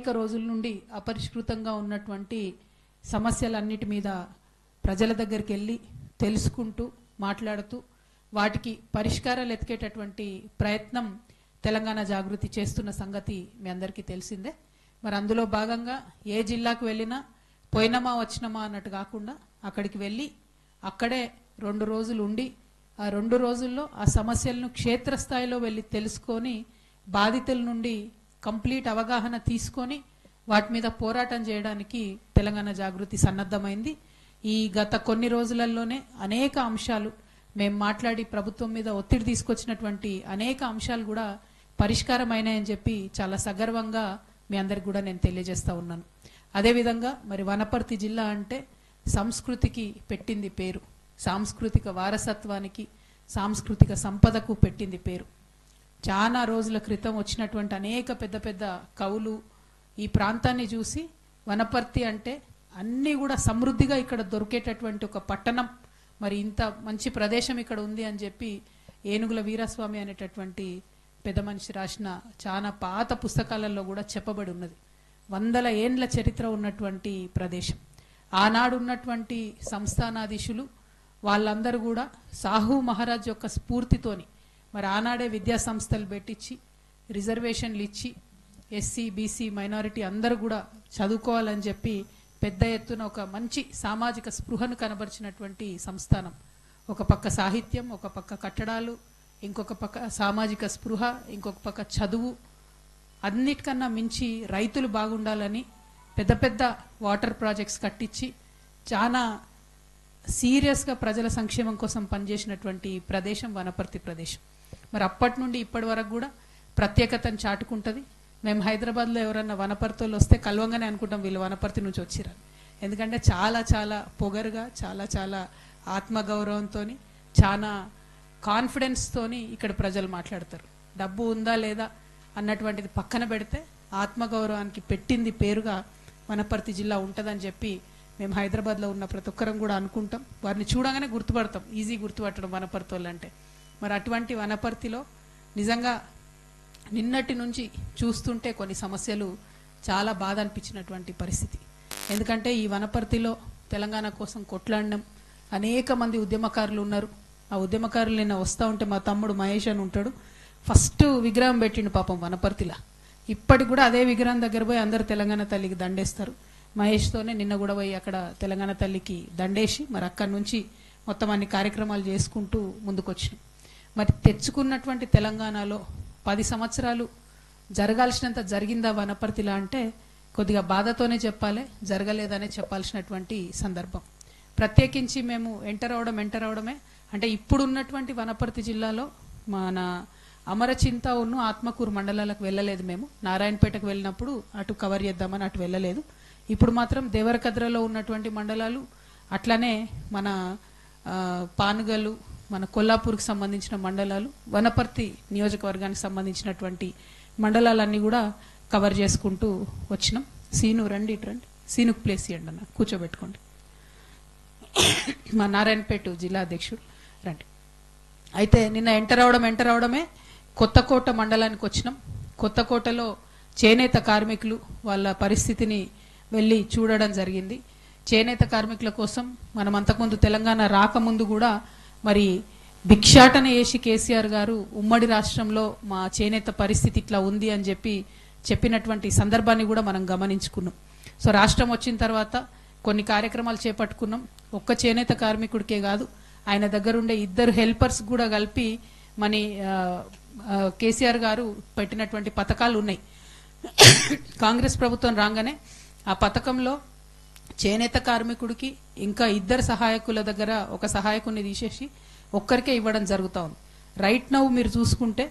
అనేక రోజుల నుండి అపరిష్కృతంగా ఉన్నటువంటి సమస్యలన్నిటి మీద ప్రజల దగ్గరికి వెళ్ళి తెలుసుకుంటూ మాట్లాడుతూ వాటికి పరిష్కారాలు ఎతికేటటువంటి ప్రయత్నం తెలంగాణ జాగృతి చేస్తున్న సంగతి మీ అందరికీ తెలిసిందే. మరి అందులో భాగంగా ఏ జిల్లాకు వెళ్ళినా పోయినమా వచ్చినమా అన్నట్టు కాకుండా అక్కడికి వెళ్ళి అక్కడే 2 రోజులు ఉండి ఆ 2 రోజుల్లో ఆ సమస్యలను క్షేత్రస్థాయిలో వెళ్ళి తెలుసుకొని బాధితుల నుండి కంప్లీట్ అవగాహన తీసుకొని వాటి మీద పోరాటం చేయడానికి తెలంగాణ జాగృతి సన్నద్ధమైంది. ఈ గత కొన్ని రోజులలోనే అనేక అంశాలు మేము మాట్లాడి ప్రభుత్వం మీద ఒత్తిడి తీసుకొచ్చినటువంటి అనేక అంశాలు కూడా పరిష్కారమైనాయని చెప్పి చాలా సగర్వంగా మీ అందరికి కూడా నేను తెలియజేస్తా ఉన్నాను. అదేవిధంగా మరి వనపర్తి జిల్లా అంటే సంస్కృతికి పెట్టింది పేరు, సాంస్కృతిక వారసత్వానికి సాంస్కృతిక సంపదకు పెట్టింది పేరు. చాలా రోజుల క్రితం వచ్చినటువంటి అనేక పెద్ద పెద్ద కవులు ఈ ప్రాంతాన్ని చూసి వనపర్తి అంటే అన్నీ కూడా సమృద్ధిగా ఇక్కడ దొరికేటటువంటి ఒక పట్టణం, మరి ఇంత మంచి ప్రదేశం ఇక్కడ ఉంది అని చెప్పి ఏనుగుల వీరస్వామి అనేటటువంటి పెద్ద మనిషి రాసిన చాలా పాత పుస్తకాలలో కూడా చెప్పబడి ఉన్నది. 100 ఏండ్ల చరిత్ర ఉన్నటువంటి ప్రదేశం. ఆనాడు ఉన్నటువంటి సంస్థానాధీశులు వాళ్ళందరూ కూడా సాహు మహారాజ్ యొక్క స్ఫూర్తితోని మరి ఆనాడే విద్యా సంస్థలు పెట్టించి రిజర్వేషన్లు ఇచ్చి ఎస్సీ బీసీ మైనారిటీ అందరూ కూడా చదువుకోవాలని చెప్పి పెద్ద ఎత్తున ఒక మంచి సామాజిక స్పృహను కనబరిచినటువంటి సంస్థానం. ఒక పక్క సాహిత్యం, ఒక పక్క కట్టడాలు, ఇంకొక పక్క సామాజిక స్పృహ, ఇంకొక పక్క చదువు, అన్నిటికన్నా మించి రైతులు బాగుండాలని పెద్ద పెద్ద వాటర్ ప్రాజెక్ట్స్ కట్టించి చాలా సీరియస్గా ప్రజల సంక్షేమం కోసం పనిచేసినటువంటి ప్రదేశం వనపర్తి ప్రదేశం. మరి అప్పటి నుండి ఇప్పటి వరకు కూడా ప్రత్యేకతను చాటుకుంటుంది. మేము హైదరాబాద్లో ఎవరన్నా వనపర్తిలో వస్తే కలవంగానే అనుకుంటాం వీళ్ళు వనపర్తి నుంచి వచ్చిరారు. ఎందుకంటే చాలా చాలా పొగరుగా, చాలా చాలా ఆత్మగౌరవంతో, చాలా కాన్ఫిడెన్స్తోని ఇక్కడ ప్రజలు మాట్లాడతారు. డబ్బు ఉందా లేదా అన్నటువంటిది పక్కన పెడితే ఆత్మగౌరవానికి పెట్టింది పేరుగా వనపర్తి జిల్లా ఉంటుందని చెప్పి మేము హైదరాబాద్లో ఉన్న ప్రతి ఒక్కరం కూడా అనుకుంటాం. వారిని చూడగానే గుర్తుపడతాం, ఈజీ గుర్తుపట్టడం వనపర్తి వాళ్ళు అంటే. మరి అటువంటి వనపర్తిలో నిజంగా నిన్నటి నుంచి చూస్తుంటే కొన్ని సమస్యలు చాలా బాధ అనిపించినటువంటి పరిస్థితి. ఎందుకంటే ఈ వనపర్తిలో తెలంగాణ కోసం కొట్లాడినాం, అనేక మంది ఉద్యమకారులు ఉన్నారు. ఆ ఉద్యమకారులు నిన్న వస్తూ ఉంటే మా తమ్ముడు మహేష్ అని ఉంటాడు, ఫస్ట్ విగ్రహం పెట్టిండు పాపం వనపర్తిలా. ఇప్పటికి కూడా అదే విగ్రహం దగ్గర పోయి అందరు తెలంగాణ తల్లికి దండేస్తారు. మహేష్తోనే నిన్న కూడా పోయి అక్కడ తెలంగాణ తల్లికి దండేసి మరి అక్కడి నుంచి మొత్తం అన్ని కార్యక్రమాలు చేసుకుంటూ ముందుకొచ్చినాం. మరి తెచ్చుకున్నటువంటి తెలంగాణలో 10 సంవత్సరాలు జరగాల్సినంత జరిగిందా వనపర్తిలా అంటే కొద్దిగా బాధతోనే చెప్పాలి, జరగలేదనే చెప్పాల్సినటువంటి సందర్భం. ప్రత్యేకించి మేము ఎంటర్ అవడమే అంటే ఇప్పుడున్నటువంటి వనపర్తి జిల్లాలో మన అమరచింత ఉన్ను ఆత్మకూరు మండలాలకు వెళ్ళలేదు. మేము నారాయణపేటకు వెళ్ళినప్పుడు అటు కవర్ చేద్దామని అటు వెళ్ళలేదు. ఇప్పుడు మాత్రం దేవరకద్రలో ఉన్నటువంటి మండలాలు, అట్లనే మన పానుగలు, మన కొల్లాపూర్కి సంబంధించిన మండలాలు, వనపర్తి నియోజకవర్గానికి సంబంధించినటువంటి మండలాలన్నీ కూడా కవర్ చేసుకుంటూ వచ్చినాం. సీను రండి, ఇటు రండి, సీనుకు ప్లేస్ ఇవ్వండి అన్న, కూర్చోబెట్టుకోండి. మా నారాయణపేట జిల్లా అధ్యక్షుడు రండి. అయితే నిన్న ఎంటర్ అవడమే కొత్తకోట మండలానికి వచ్చినాం. కొత్తకోటలో చేనేత కార్మికులు వాళ్ళ పరిస్థితిని వెళ్ళి చూడడం జరిగింది. చేనేత కార్మికుల కోసం మనం అంతకుముందు తెలంగాణ రాకముందు కూడా మరి భిక్షాటన చేసి కేసీఆర్ గారు ఉమ్మడి రాష్ట్రంలో మా చేనేత పరిస్థితి ఇట్లా ఉంది అని చెప్పినటువంటి సందర్భాన్ని కూడా మనం గమనించుకున్నాం. సో రాష్ట్రం వచ్చిన తర్వాత కొన్ని కార్యక్రమాలు చేపట్టుకున్నాం. ఒక్క చేనేత కార్మికుడికే కాదు, ఆయన దగ్గర ఉండే 2 హెల్పర్స్ కూడా కలిపి మన కేసీఆర్ గారు పెట్టినటువంటి పథకాలు ఉన్నాయి. కాంగ్రెస్ ప్రభుత్వం రాగానే ఆ పథకంలో చేనేత కార్మికుడికి ఇంకా 2 సహాయకుల దగ్గర ఒక సహాయకుని తీసేసి ఒక్కరికే ఇవ్వడం జరుగుతూ ఉంది. రైట్ నౌ మీరు చూసుకుంటే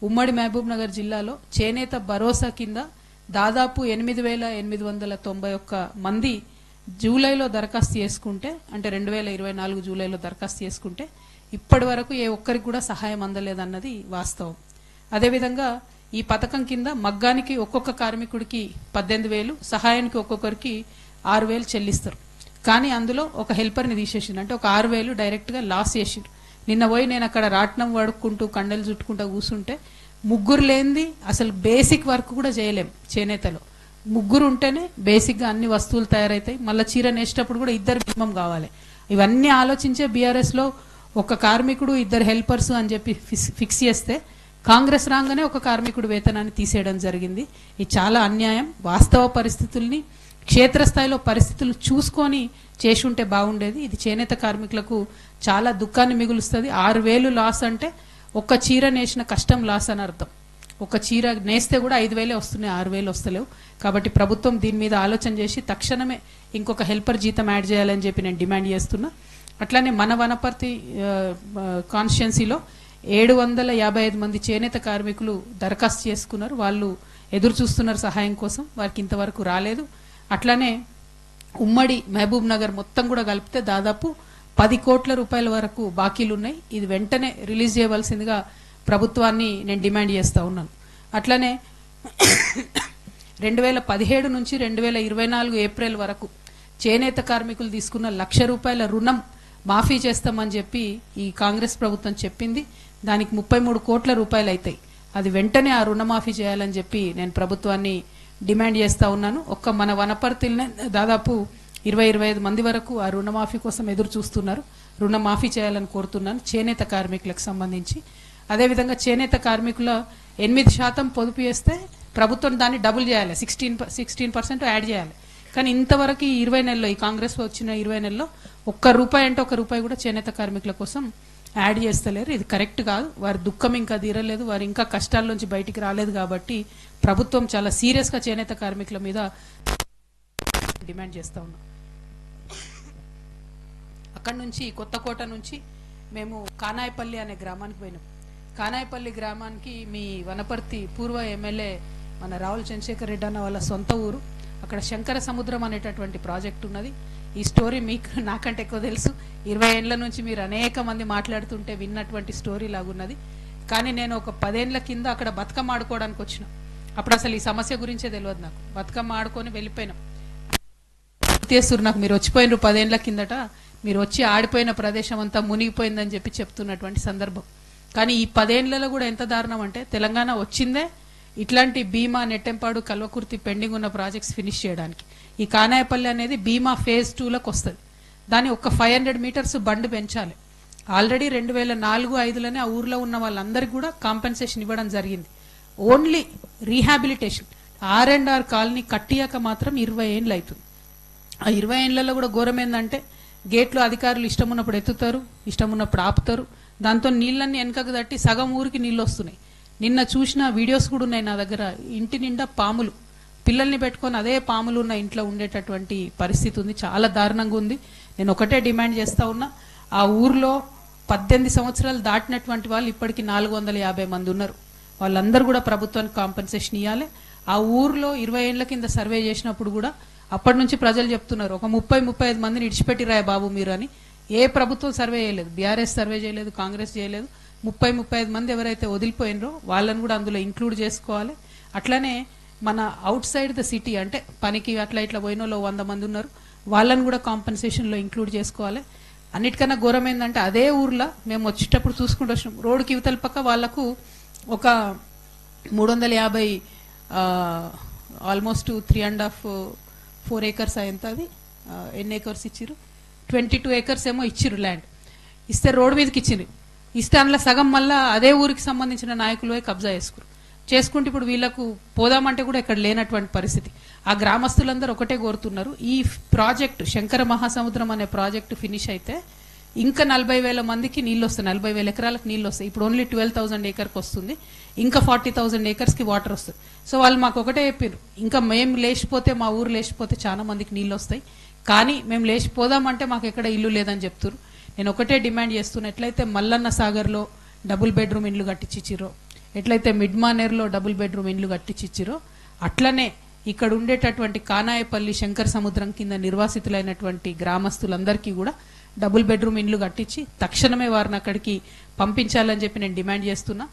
ఉమ్మడి మహబూబ్ నగర్ జిల్లాలో చేనేత భరోసా కింద దాదాపు 8,891 మంది జూలైలో దరఖాస్తు చేసుకుంటే, అంటే 2024 జూలైలో దరఖాస్తు చేసుకుంటే ఇప్పటి వరకు ఏ ఒక్కరికి కూడా సహాయం అందలేదన్నది వాస్తవం. అదేవిధంగా ఈ పథకం కింద మగ్గానికి ఒక్కొక్క కార్మికుడికి 18,000, సహాయానికి ఒక్కొక్కరికి 6,000 చెల్లిస్తారు. కానీ అందులో ఒక హెల్పర్ని తీసేసిండు, అంటే ఒక 6,000 డైరెక్ట్గా లాస్ చేసిండు. నిన్న పోయి నేను అక్కడ రాట్నం వడుక్కుంటూ కండలు చుట్టుకుంటూ కూర్చుంటే 3 లేనిది అసలు బేసిక్ వర్క్ కూడా చేయలేం చేనేతలో. ముగ్గురు ఉంటేనే బేసిక్గా అన్ని వస్తువులు తయారవుతాయి. మళ్ళీ చీర నేసేటప్పుడు కూడా ఇద్దరు మినిమం కావాలి. ఇవన్నీ ఆలోచించే బీఆర్ఎస్లో ఒక కార్మికుడు ఇద్దరు హెల్పర్స్ అని చెప్పి ఫిక్స్ చేస్తే కాంగ్రెస్ రాగానే ఒక కార్మికుడు వేతనాన్ని తీసేయడం జరిగింది. ఇది చాలా అన్యాయం. వాస్తవ పరిస్థితుల్ని క్షేత్రస్థాయిలో పరిస్థితులు చూసుకొని చేసి ఉంటే బాగుండేది. ఇది చేనేత కార్మికులకు చాలా దుఃఖాన్ని మిగులుస్తుంది. 6,000 లాస్ అంటే ఒక్క చీర నేసిన కష్టం లాస్ అని అర్థం. ఒక చీర నేస్తే కూడా 5,000 వస్తున్నాయి, 6,000 వస్తలేవు. కాబట్టి ప్రభుత్వం దీని మీద ఆలోచన చేసి తక్షణమే ఇంకొక హెల్పర్ జీతం యాడ్ చేయాలని చెప్పి నేను డిమాండ్ చేస్తున్నా. అట్లానే మన వనపర్తి కాన్స్టిట్యున్సీలో 755 మంది చేనేత కార్మికులు దరఖాస్తు చేసుకున్నారు. వాళ్ళు ఎదురు చూస్తున్నారు సహాయం కోసం, వారికి ఇంతవరకు రాలేదు. అట్లానే ఉమ్మడి మహబూబ్ నగర్ మొత్తం కూడా కలిపితే దాదాపు 10 కోట్ల రూపాయల వరకు బాకీలు ఉన్నాయి. ఇది వెంటనే రిలీజ్ చేయవలసిందిగా ప్రభుత్వాన్ని నేను డిమాండ్ చేస్తూ ఉన్నాను. అట్లనే 2017 నుంచి 2024 ఏప్రిల్ వరకు చేనేత కార్మికులు తీసుకున్న ₹1,00,000 రుణం మాఫీ చేస్తామని చెప్పి ఈ కాంగ్రెస్ ప్రభుత్వం చెప్పింది. దానికి 33 కోట్ల రూపాయలు అవుతాయి. అది వెంటనే ఆ రుణమాఫీ చేయాలని చెప్పి నేను ప్రభుత్వాన్ని డిమాండ్ చేస్తూ ఉన్నాను. ఒక్క మన వనపర్తిలోనే దాదాపు 20-25 మంది వరకు ఆ రుణమాఫీ కోసం ఎదురు చూస్తున్నారు. రుణమాఫీ చేయాలని కోరుతున్నాను చేనేత కార్మికులకు సంబంధించి. అదేవిధంగా చేనేత కార్మికుల 8% పొదుపు చేస్తే ప్రభుత్వం దాన్ని డబుల్ చేయాలి, 16% యాడ్ చేయాలి. కానీ ఇంతవరకు ఈ 20 నెలల్లో, ఈ కాంగ్రెస్ వచ్చిన 20 నెలల్లో ₹1 అంటే ₹1 కూడా చేనేత కార్మికుల కోసం యాడ్ చేస్తలేరు. ఇది కరెక్ట్ కాదు. వారి దుఃఖం ఇంకా తీరలేదు, వారు ఇంకా కష్టాల నుంచి బయటికి రాలేదు. కాబట్టి ప్రభుత్వం చాలా సీరియస్గా చేనేత కార్మికుల మీద డిమాండ్ చేస్తూ ఉన్నాం. అక్కడి నుంచి కొత్తకోట నుంచి మేము కానాయపల్లి అనే గ్రామానికి పోయినాం. కానాయపల్లి గ్రామానికి మీ వనపర్తి పూర్వ ఎమ్మెల్యే మన రావుల చంద్రశేఖర్ రెడ్డి అన్న వాళ్ళ సొంత ఊరు. అక్కడ శంకర సముద్రం అనేటటువంటి ప్రాజెక్ట్ ఉన్నది. ఈ స్టోరీ మీకు నాకంటే ఎక్కువ తెలుసు. 20 ఏళ్ల నుంచి మీరు అనేక మంది మాట్లాడుతుంటే విన్నటువంటి స్టోరీ లాగున్నది. కానీ నేను ఒక 10 ఏళ్ల కింద అక్కడ బతుకమ్మ ఆడుకోవడానికి వచ్చిన. అప్పుడు అసలు ఈ సమస్య గురించే తెలియదు నాకు. బతుకమ్మ ఆడుకొని వెళ్ళిపోయినాం. చేస్తున్నారు నాకు, మీరు వచ్చిపోయినారు 10 ఏళ్ల కిందట, మీరు వచ్చి ఆడిపోయిన ప్రదేశం అంతా మునిగిపోయిందని చెప్పి చెప్తున్నటువంటి సందర్భం. కానీ ఈ 10 ఏళ్లలో కూడా ఎంత దారుణం అంటే తెలంగాణ వచ్చిందే ఇట్లాంటి భీమా, నెట్టెంపాడు, కల్వకుర్తి పెండింగ్ ఉన్న ప్రాజెక్ట్స్ ఫినిష్ చేయడానికి. ఈ కానాయపల్లి అనేది భీమా ఫేజ్ 2లకు వస్తుంది. దాన్ని ఒక 500 మీటర్స్ బండ్ పెంచాలి. ఆల్రెడీ 2004-05లోనే ఆ ఊర్లో ఉన్న వాళ్ళందరికీ కూడా కాంపెన్సేషన్ ఇవ్వడం జరిగింది. ఓన్లీ రీహాబిలిటేషన్ R&R కాలనీ కట్టియాక మాత్రం 20 ఏళ్ళు అవుతుంది. ఆ 20 ఏళ్లలో కూడా ఘోరం ఏంటంటే గేట్లు అధికారులు ఇష్టం ఉన్నప్పుడు ఎత్తుతారు, ఇష్టం ఉన్నప్పుడు ఆపుతారు. దాంతో నీళ్ళన్నీ వెనకకు తట్టి సగం ఊరికి నీళ్ళు వస్తున్నాయి. నిన్న చూసిన వీడియోస్ కూడా ఉన్నాయి నా దగ్గర. ఇంటి నిండా పాములు, పిల్లల్ని పెట్టుకొని అదే పాములు ఉన్న ఇంట్లో ఉండేటటువంటి పరిస్థితి ఉంది. చాలా దారుణంగా ఉంది. నేను ఒకటే డిమాండ్ చేస్తూ ఉన్నా, ఆ ఊర్లో 18 సంవత్సరాలు దాటినటువంటి వాళ్ళు ఇప్పటికీ 450 మంది ఉన్నారు. వాళ్ళందరూ కూడా ప్రభుత్వానికి కాంపెన్సేషన్ ఇవ్వాలి. ఆ ఊర్లో 20 ఏళ్ల కింద సర్వే చేసినప్పుడు కూడా అప్పటి నుంచి ప్రజలు చెప్తున్నారు, ఒక 30-35 మందిని ఇడిచిపెట్టిరాయ బాబు మీరు అని. ఏ ప్రభుత్వం సర్వే చేయలేదు, బీఆర్ఎస్ సర్వే చేయలేదు, కాంగ్రెస్ చేయలేదు. 30-35 మంది ఎవరైతే వదిలిపోయినరో వాళ్ళని కూడా అందులో ఇంక్లూడ్ చేసుకోవాలి. అట్లానే మన అవుట్ సైడ్ ద సిటీ అంటే పనికి అట్లా ఇట్లా పోయిన వాళ్ళు 100 మంది ఉన్నారు, వాళ్ళని కూడా కాంపెన్సేషన్లో ఇంక్లూడ్ చేసుకోవాలి. అన్నిటికన్నా ఘోరం ఏంటంటే అదే ఊర్లో మేము వచ్చేటప్పుడు చూసుకుంటూ వచ్చినాం, రోడ్డుకి ఇవతల పక్క వాళ్లకు ఒక 350 ఆల్మోస్ట్ 3.5-4 ఏకర్స్ అయ్యేంత. అది ఎన్ని ఏకర్స్ ఇచ్చిరు? 22 ఏకర్స్ ఏమో ఇచ్చిరు ల్యాండ్. ఇస్తే రోడ్డు మీదకి ఇచ్చిండ్రు. ఇస్తే అందులో సగం మళ్ళా అదే ఊరికి సంబంధించిన నాయకులు కబ్జా చేసుకుంటే ఇప్పుడు వీళ్ళకు పోదామంటే కూడా ఇక్కడ లేనటువంటి పరిస్థితి. ఆ గ్రామస్తులందరూ ఒకటే కోరుతున్నారు, ఈ ప్రాజెక్టు శంకర మహాసముద్రం అనే ప్రాజెక్టు ఫినిష్ అయితే ఇంకా 40,000 మందికి నీళ్ళు వస్తాయి, 40,000 ఎకరాలకు నీళ్ళు వస్తాయి. ఇప్పుడు ఓన్లీ 12,000 ఏకర్కి వస్తుంది, ఇంకా 40,000 ఏకర్స్కి వాటర్ వస్తుంది. సో వాళ్ళు మాకు ఒకటే చెప్పారు, ఇంకా మేము లేచిపోతే, మా ఊరు లేచిపోతే చాలా మందికి నీళ్ళు వస్తాయి, కానీ మేము లేచిపోదామంటే మాకు ఎక్కడ ఇల్లు లేదని చెప్తున్నారు. నేను ఒకటే డిమాండ్ చేస్తున్నా, ఎట్లయితే మల్లన్న సాగర్లో డబుల్ బెడ్రూమ్ ఇండ్లు కట్టించిచ్చిరో, ఎట్లయితే మిడ్మానేర్లో డబుల్ బెడ్రూమ్ ఇండ్లు కట్టించిచ్చిరో, అట్లనే ఇక్కడ ఉండేటటువంటి కానాయపల్లి శంకర సముద్రం కింద నిర్వాసితులైనటువంటి గ్రామస్తులందరికీ కూడా డబుల్ బెడ్రూమ్ ఇండ్లు కట్టించి తక్షణమే వారిని అక్కడికి పంపించాలని చెప్పి నేను డిమాండ్ చేస్తున్నా.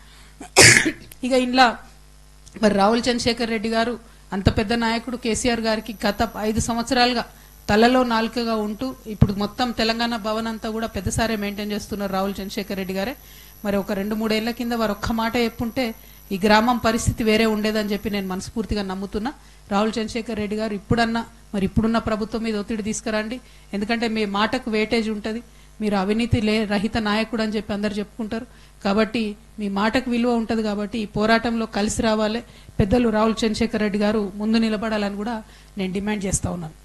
ఇక ఇంట్లో మరి రావుల చంద్రశేఖర్ రెడ్డి గారు అంత పెద్ద నాయకుడు కేసీఆర్ గారికి గత 5 సంవత్సరాలుగా తలలో నాలుకగా ఉంటూ ఇప్పుడు మొత్తం తెలంగాణ భవన్ అంతా కూడా పెద్దసారే మెయింటైన్ చేస్తున్నారు రావుల చంద్రశేఖర్ రెడ్డి గారే. మరి ఒక 2-3 ఏళ్ల కింద వారు ఒక్క మాట చెప్పుంటే ఈ గ్రామం పరిస్థితి వేరే ఉండేదని చెప్పి నేను మనస్ఫూర్తిగా నమ్ముతున్నా. రాహుల్ చంద్రశేఖర్ రెడ్డి గారు ఇప్పుడన్నా మరి ఇప్పుడున్న ప్రభుత్వం మీద ఒత్తిడి తీసుకురండి. ఎందుకంటే మీ మాటకు వేటేజ్ ఉంటుంది. మీరు అవినీతి రహిత నాయకుడు అని చెప్పి అందరు చెప్పుకుంటారు. కాబట్టి మీ మాటకు విలువ ఉంటుంది. కాబట్టి ఈ పోరాటంలో కలిసి రావాలి. పెద్దలు రాహుల్ చంద్రశేఖర్ రెడ్డి గారు ముందు నిలబడాలని కూడా నేను డిమాండ్ చేస్తా ఉన్నాను.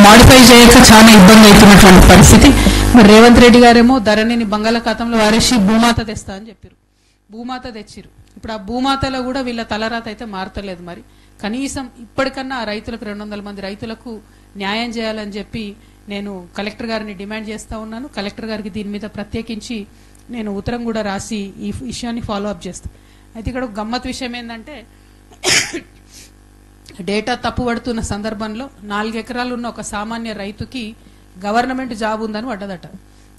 మాడిఫై చేయక చాలా ఇబ్బంది అవుతున్నటువంటి పరిస్థితి. మరి రేవంత్ రెడ్డి గారేమో ధరణిని బంగాళాఖాతంలో వారేసి భూమాత తెస్తా అని చెప్పారు. భూమాత తెచ్చిరు. ఇప్పుడు ఆ భూమాతలో కూడా వీళ్ళ తలరాత అయితే మారతలేదు. మరి కనీసం ఇప్పటికన్నా ఆ రైతులకు 200 మంది రైతులకు న్యాయం చేయాలని చెప్పి నేను కలెక్టర్ గారిని డిమాండ్ చేస్తా ఉన్నాను. కలెక్టర్ గారికి దీని మీద ప్రత్యేకించి నేను ఉత్తరం కూడా రాసి ఈ విషయాన్ని ఫాలో అప్ చేస్తాను. అయితే ఇక్కడ గమ్మత్ విషయం ఏంటంటే డేటా తప్పుపడుతున్న సందర్భంలో 4 ఎకరాలు ఉన్న ఒక సామాన్య రైతుకి గవర్నమెంట్ జాబ్ ఉందని పడ్డదట.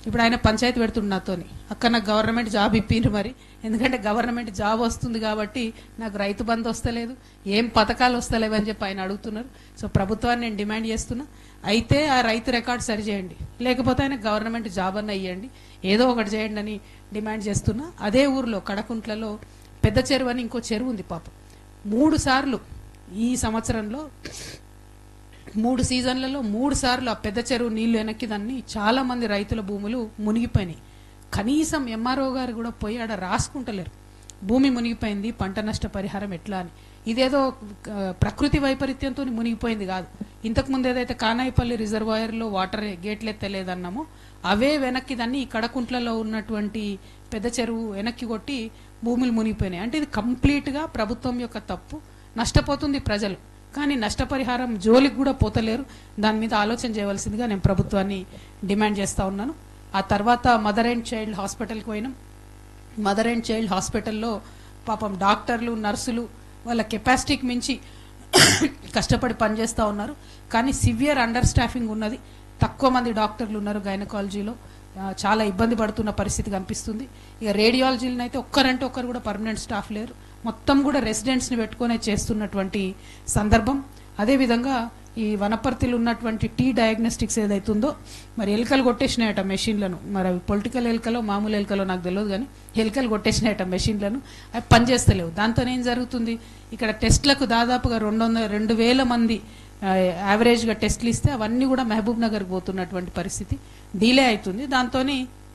ఇప్పుడు ఆయన పంచాయతీ పెడుతుంది నాతోని, అక్క నాకు గవర్నమెంట్ జాబ్ ఇప్పిండ్రు మరి, ఎందుకంటే గవర్నమెంట్ జాబ్ వస్తుంది కాబట్టి నాకు రైతు బంధు వస్తలేదు, ఏం పథకాలు వస్తలేవు అని చెప్పి ఆయన అడుగుతున్నారు. సో ప్రభుత్వాన్ని నేను డిమాండ్ చేస్తున్నా, అయితే ఆ రైతు రికార్డు సరి చేయండి, లేకపోతే ఆయన గవర్నమెంట్ జాబ్ అన్న ఇవ్వండి, ఏదో ఒకటి చేయండి అని డిమాండ్ చేస్తున్నా. అదే ఊర్లో కడకుంట్లలో పెద్ద చెరువు అని ఇంకో చెరువు ఉంది పాపం. 3 సార్లు ఈ సంవత్సరంలో 3 సీజన్లలో 3 సార్లు ఆ పెద్ద చెరువు నీళ్లు వెనక్కి దాన్ని చాలా మంది రైతుల భూములు మునిగిపోయినాయి. కనీసం ఎంఆర్ఓ గారు కూడా పోయి ఆడ రాసుకుంటలేరు భూమి మునిగిపోయింది, పంట నష్ట పరిహారం ఎట్లా అని. ఇదేదో ప్రకృతి వైపరీత్యంతో మునిగిపోయింది కాదు. ఇంతకుముందు ఏదైతే కానాయిపల్లి రిజర్వాయర్లో వాటర్ గేట్లు ఎత్తలేదన్నామో అవే వెనక్కి దాన్ని ఈ కడకుంట్లలో ఉన్నటువంటి పెద్ద చెరువు వెనక్కి కొట్టి భూములు మునిగిపోయినాయి. అంటే ఇది కంప్లీట్గా ప్రభుత్వం యొక్క తప్పు. నష్టపోతుంది ప్రజలు, కానీ నష్టపరిహారం జోలికి కూడా పోతలేరు. దాని మీద ఆలోచన చేయవలసిందిగా నేను ప్రభుత్వాన్ని డిమాండ్ చేస్తూ ఉన్నాను. ఆ తర్వాత మదర్ అండ్ చైల్డ్ హాస్పిటల్కి పోయినాం. మదర్ అండ్ చైల్డ్ హాస్పిటల్లో పాపం డాక్టర్లు నర్సులు వాళ్ళ కెపాసిటీకి మించి కష్టపడి పనిచేస్తూ ఉన్నారు. కానీ సివియర్ అండర్ స్టాఫింగ్ ఉన్నది, తక్కువ మంది డాక్టర్లు ఉన్నారు. గైనకాలజీలో చాలా ఇబ్బంది పడుతున్న పరిస్థితి కనిపిస్తుంది. ఇక రేడియాలజీలను అయితే ఒక్కరంటే ఒక్కరు కూడా పర్మనెంట్ స్టాఫ్ లేరు, మొత్తం కూడా రెసిడెంట్స్ని పెట్టుకునే చేస్తున్నటువంటి సందర్భం. అదేవిధంగా ఈ వనపర్తిలో ఉన్నటువంటి టీ డయాగ్నోస్టిక్స్ ఏదైతుందో మరి ఎలుకలు కొట్టేసినాయట మెషిన్లను. మరి అవి పొలిటికల్ ఎలుకలో మామూలు ఎలుకలో నాకు తెలియదు, కానీ ఎలుకలు కొట్టేసినాయట మెషిన్లను, అవి పనిచేస్తలేవు. దాంతో ఏం జరుగుతుంది, ఇక్కడ టెస్ట్లకు దాదాపుగా 2,000 మంది యావరేజ్గా టెస్ట్లు ఇస్తే అవన్నీ కూడా మహబూబ్ నగర్కి పోతున్నటువంటి పరిస్థితి, డిలే అవుతుంది. దాంతో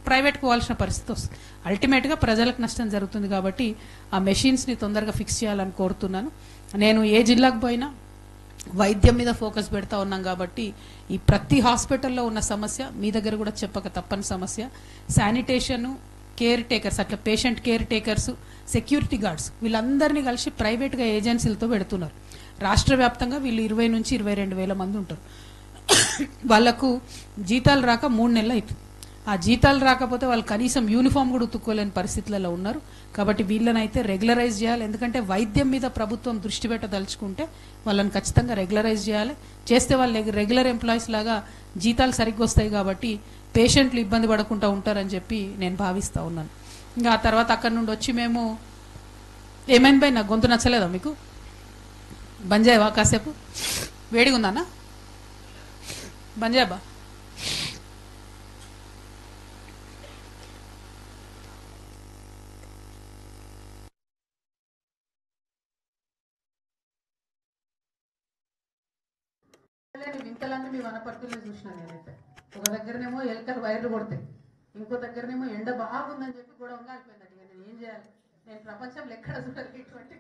ప్రైవేట్కి పోవాల్సిన పరిస్థితి వస్తుంది. అల్టిమేట్గా ప్రజలకు నష్టం జరుగుతుంది. కాబట్టి ఆ మెషిన్స్ని తొందరగా ఫిక్స్ చేయాలని కోరుతున్నాను. నేను ఏ జిల్లాకు పోయినా వైద్యం మీద ఫోకస్ పెడతా ఉన్నాం. కాబట్టి ఈ ప్రతి హాస్పిటల్లో ఉన్న సమస్య మీ దగ్గర కూడా చెప్పక తప్పని సమస్య. శానిటేషను, కేర్ టేకర్స్, అట్లా patient caretakers, security guards వీళ్ళందరినీ కలిసి ప్రైవేట్గా ఏజెన్సీలతో పెడుతున్నారు. రాష్ట్ర వ్యాప్తంగా వీళ్ళు 20 నుంచి 22,000 మంది ఉంటారు. వాళ్లకు జీతాలు రాక 3 నెలలు అవుతుంది. ఆ జీతాలు రాకపోతే వాళ్ళు కనీసం యూనిఫామ్ కూడా ఉతుక్కోలేని పరిస్థితులలో ఉన్నారు. కాబట్టి వీళ్ళనైతే రెగ్యులరైజ్ చేయాలి. ఎందుకంటే వైద్యం మీద ప్రభుత్వం దృష్టి పెట్టదలుచుకుంటే వాళ్ళని ఖచ్చితంగా రెగ్యులరైజ్ చేయాలి. చేస్తే వాళ్ళు రెగ్యులర్ ఎంప్లాయీస్ లాగా జీతాలు సరిగ్గా వస్తాయి. కాబట్టి పేషెంట్లు ఇబ్బంది పడకుండా ఉంటారని చెప్పి నేను భావిస్తూ ఉన్నాను. ఇంకా ఆ తర్వాత అక్కడి నుండి వచ్చి మేము ఏమైంది భయ్, నాకు గొంతు నచ్చలేదా మీకు? బంజాయవా కాసేపు, వేడిగా ఉందన్నా బంజాయబా. వింతలన్నీ మీ వనపర్తిలో చూసిన నేనైతే. ఒక దగ్గరనేమో ఎలుకలు వైర్లు కొడతాయి, ఇంకో దగ్గరనేమో ఎండ బాగుందని చెప్పి కూడా ఉండాలిపోయిందండి. నేను ఏం చేయాలి? నేను ప్రపంచంలో ఎక్కడ చూడాలి ఇటువంటి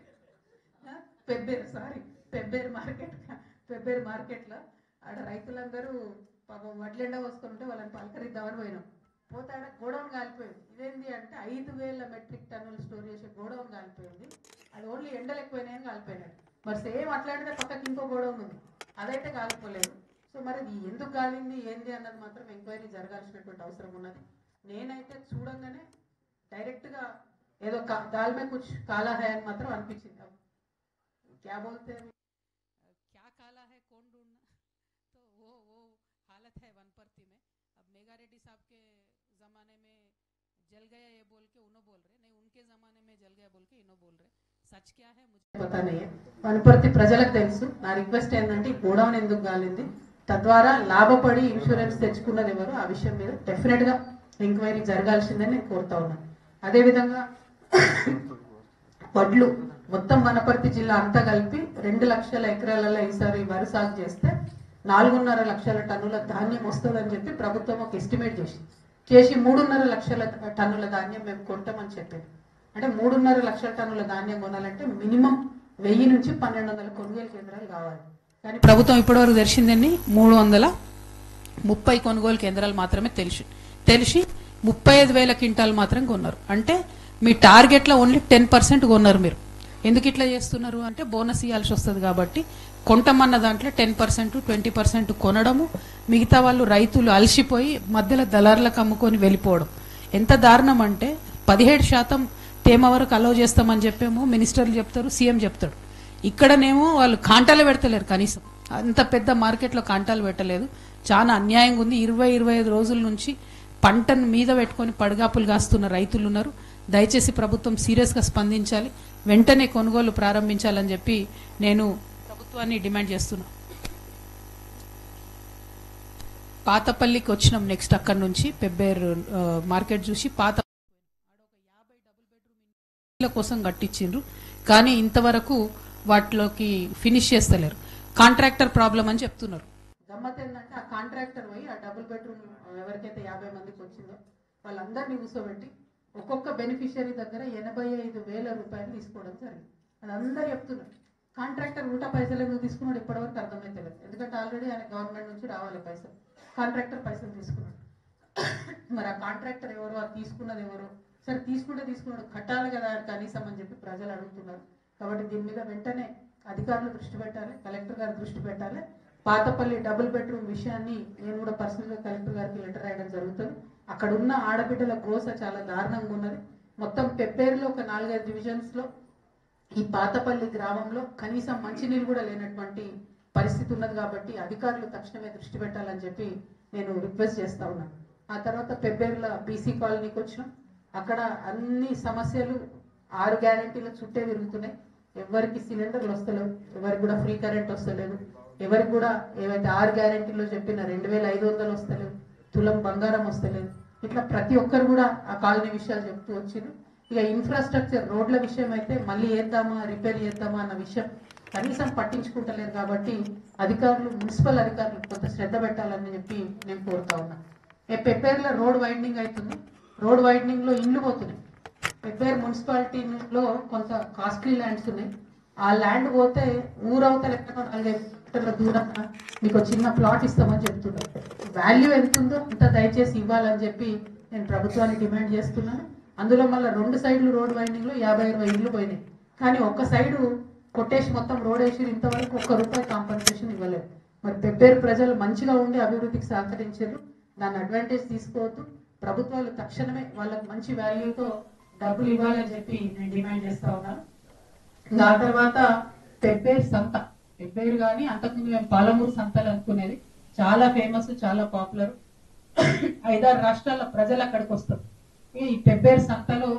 పెబ్బేరు మార్కెట్లో ఆడ రైతులందరూ పాపం వడ్లెండ పోసుకుంటే వాళ్ళని పలకరిద్దామని పోయినాం. పోతే ఆడ గోడౌన్ కాలిపోయింది. ఇదేంటి అంటే 5,000 మెట్రిక్ టన్నులు స్టోర్ చేసే గోడౌన్ కాలిపోయింది. అది ఓన్లీ ఎండలు ఎక్కువైనాయని కాలిపోయినాడు. మరి సేమ్ అట్లాంటిదే పక్కకి ఇంకో గోడౌన్ ఉంది, అదైతే కాలిపోలేదు. సో మరి ఎందుకు కాలింది ఏంది అన్నది మాత్రం ఎంక్వైరీ జరగాల్సినటువంటి అవసరం ఉన్నది. నేనైతే చూడంగానే డైరెక్ట్గా ఏదో దాల్ మే కుచ్ కాలా హై అని మాత్రం అనిపించింది. क्या बोलते हैं क्या काला है कौन ढूंढना, तो वो हालत है वनपर्ती में. अब मेगा रेड्डी साहब के ज़माने में जल गया ये बोल के उन्हों बोल रहे, नहीं उनके ज़माने में जल गया बोल के इन्हों बोल रहे. सच क्या है मुझे पता नहीं है. వనపర్తి ప్రజలకు తెలుసు. నా రిక్వెస్ట్ ఏంటంటే ఈ గోడౌన్ ఎందుకు గాలింది, తద్వారా లాభపడి ఇన్సూరెన్స్ తెచ్చుకున్నది ఎవరు, ఆ విషయం మీద డెఫినెట్గా ఎంక్వైరీ జరగాల్సిందని నేను కోరుతా ఉన్నాను. అదేవిధంగా వడ్లు మొత్తం వనపర్తి జిల్లా అంతా కలిపి 2 లక్షల ఎకరాలలో ఈసారి వరి సాగు చేస్తే 4.5 లక్షల టన్నుల ధాన్యం వస్తుందని చెప్పి ప్రభుత్వం ఒక ఎస్టిమేట్ చేసి 3.5 లక్షల టన్నుల ధాన్యం మేము కొంటామని చెప్పేది. అంటే 3.5 లక్షల టన్నుల ధాన్యం కొనాలంటే మినిమం 1000 నుంచి 1200 కొనుగోలు కేంద్రాలు కావాలి. కానీ ప్రభుత్వం ఇప్పటివరకు తెరిచిందని 330 కొనుగోలు కేంద్రాలు మాత్రమే తెలిసి 35,000 క్వింటాలు మాత్రం కొన్నారు. అంటే మీ టార్గెట్లో ఓన్లీ 10% కొన్నారు. మీరు ఎందుకు ఇట్లా చేస్తున్నారు అంటే బోనస్ ఇవ్వాల్సి వస్తుంది కాబట్టి కొంటమన్న దాంట్లో 10%, 20% కొనడము, మిగతా వాళ్ళు రైతులు అలసిపోయి మధ్యలో దళారులకు అమ్ముకొని వెళ్ళిపోవడం. ఎంత దారుణం అంటే 17% తేమ వరకు అలౌ చేస్తామని చెప్పేమో మినిస్టర్లు చెప్తారు, సీఎం చెప్తాడు. ఇక్కడనేమో వాళ్ళు కాంటాలు పెడతలేరు. కనీసం అంత పెద్ద మార్కెట్లో కాంటాలు పెట్టలేదు. చాలా అన్యాయంగా ఉంది. 20-25 రోజుల నుంచి పంటను మీద పెట్టుకొని పడగాపులు కాస్తున్న రైతులు ఉన్నారు. దయచేసి ప్రభుత్వం సీరియస్గా స్పందించాలి, వెంటనే కొనుగోలు ప్రారంభించాలని చెప్పి నేను ప్రభుత్వాన్ని డిమాండ్ చేస్తున్నా. పాతపల్లికి వచ్చినాం. నెక్స్ట్ అక్కడి నుంచి పెబ్బేరు మార్కెట్ చూసి పాత 50 డబుల్ బెడ్రూమ్ ఇళ్ళ కోసం కట్టించిండ్రు, కానీ ఇంతవరకు వాటిలోకి ఫినిష్ చేస్తలేరు. కాంట్రాక్టర్ ప్రాబ్లం అని చెప్తున్నారు. గమ్మత్ ఏంటంటే ఆ కాంట్రాక్టర్ పోయి ఆ డబుల్ బెడ్రూమ్ ఎవరికైతే 50 మందికి వచ్చిందో వాళ్ళందరినీ కూర్చోబెట్టి ఒక్కొక్క బెనిఫిషియరీ దగ్గర 85,000 రూపాయలు తీసుకోవడం జరిగింది. అది అందరూ చెప్తున్నారు. కాంట్రాక్టర్ ఉల్టా పైసలు ఎందుకు తీసుకున్నాడు ఇప్పటివరకు అర్థమైతే లేదు. ఎందుకంటే ఆల్రెడీ ఆయన గవర్నమెంట్ నుంచి రావాలి పైసలు, కాంట్రాక్టర్ పైసలు తీసుకున్నాడు. మరి ఆ కాంట్రాక్టర్ ఎవరు, అది తీసుకున్నది ఎవరు, సరే తీసుకున్నాడు కట్టాలి కదా కనీసం అని చెప్పి ప్రజలు అడుగుతున్నారు. కాబట్టి దీని మీద వెంటనే అధికారులు దృష్టి పెట్టాలి, కలెక్టర్ గారు దృష్టి పెట్టాలి. పాతపల్లి డబుల్ బెడ్రూమ్ విషయాన్ని నేను కూడా పర్సనల్గా కలెక్టర్ గారికి లెటర్ రాయడం జరుగుతుంది. అక్కడ ఉన్న ఆడబిడ్డల గోస చాలా దారుణంగా ఉన్నది. మొత్తం పెబ్బేరులో ఒక 4-5 డివిజన్స్లో ఈ పాతపల్లి గ్రామంలో కనీసం మంచినీళ్ళు కూడా లేనటువంటి పరిస్థితి ఉన్నది. కాబట్టి అధికారులు తక్షణమే దృష్టి పెట్టాలని చెప్పి నేను రిక్వెస్ట్ చేస్తా ఉన్నాను. ఆ తర్వాత పెబ్బేరులో బీసీ కాలనీకి వచ్చినాం. అక్కడ అన్ని సమస్యలు 6 గ్యారెంటీల చుట్టే తిరుగుతున్నాయి. ఎవరికి సిలిండర్లు వస్తలేవు, ఎవరికి కూడా ఫ్రీ కరెంట్ వస్తలేదు, ఎవరికి కూడా ఏవైతే 6 గ్యారెంటీలో చెప్పిన 2,500 వస్తలేవు, తులం బంగారం వస్తలేదు. ఇట్లా ప్రతి ఒక్కరు కూడా ఆ కాలనీ విషయాలు చెప్తూ వచ్చింది. ఇక ఇన్ఫ్రాస్ట్రక్చర్ రోడ్ల విషయం అయితే మళ్ళీ చేద్దామా రిపేర్ చేద్దామా అన్న విషయం కనీసం పట్టించుకుంటలేరు. కాబట్టి అధికారులు, మున్సిపల్ అధికారులు కొంత శ్రద్ధ పెట్టాలని చెప్పి నేను కోరుతా ఉన్నా. పెబ్బేరులో రోడ్ వైండింగ్ అవుతుంది. రోడ్ వైండింగ్ లో ఇండ్లు పోతున్నాయి. పెబ్బేరు మున్సిపాలిటీలో కొంత కాస్ట్లీ ల్యాండ్స్ ఉన్నాయి. ఆ ల్యాండ్ పోతే ఊరవతల ఎక్కడో 4 మీటర్ల దూరంగా మీకు చిన్న ప్లాట్ ఇస్తామని చెప్తున్నారు. వాల్యూ ఎంత ఉందో అంత దయచేసి ఇవ్వాలని చెప్పి నేను ప్రభుత్వాన్ని డిమాండ్ చేస్తున్నాను. అందులో మళ్ళీ 2 సైడ్లు రోడ్ వైండింగ్ లో 50-20 ఇళ్ళు పోయినాయి. కానీ ఒక్క సైడు కొట్టేసి మొత్తం రోడ్ వేసి ఇంతవరకు ₹1 కాంపన్సేషన్ ఇవ్వలేదు. మరి పెబ్బేరు ప్రజలు మంచిగా ఉండి అభివృద్ధికి సహకరించారు. దాన్ని అడ్వాంటేజ్ తీసుకోవద్దు. ప్రభుత్వాలు తక్షణమే వాళ్ళకి మంచి వాల్యూతో డబ్బులు ఇవ్వాలని చెప్పి నేను డిమాండ్ చేస్తా ఉన్నాను. ఆ తర్వాత పెబ్బేరు సంత, పెబ్బేరు కానీ అంతకుముందు మేము పాలమూరు సంతలు అనుకునేది, చాలా ఫేమస్, చాలా పాపులర్. 5-6 రాష్ట్రాల ప్రజలు అక్కడికి వస్తారు. ఈ పెబ్బేరు సంతలో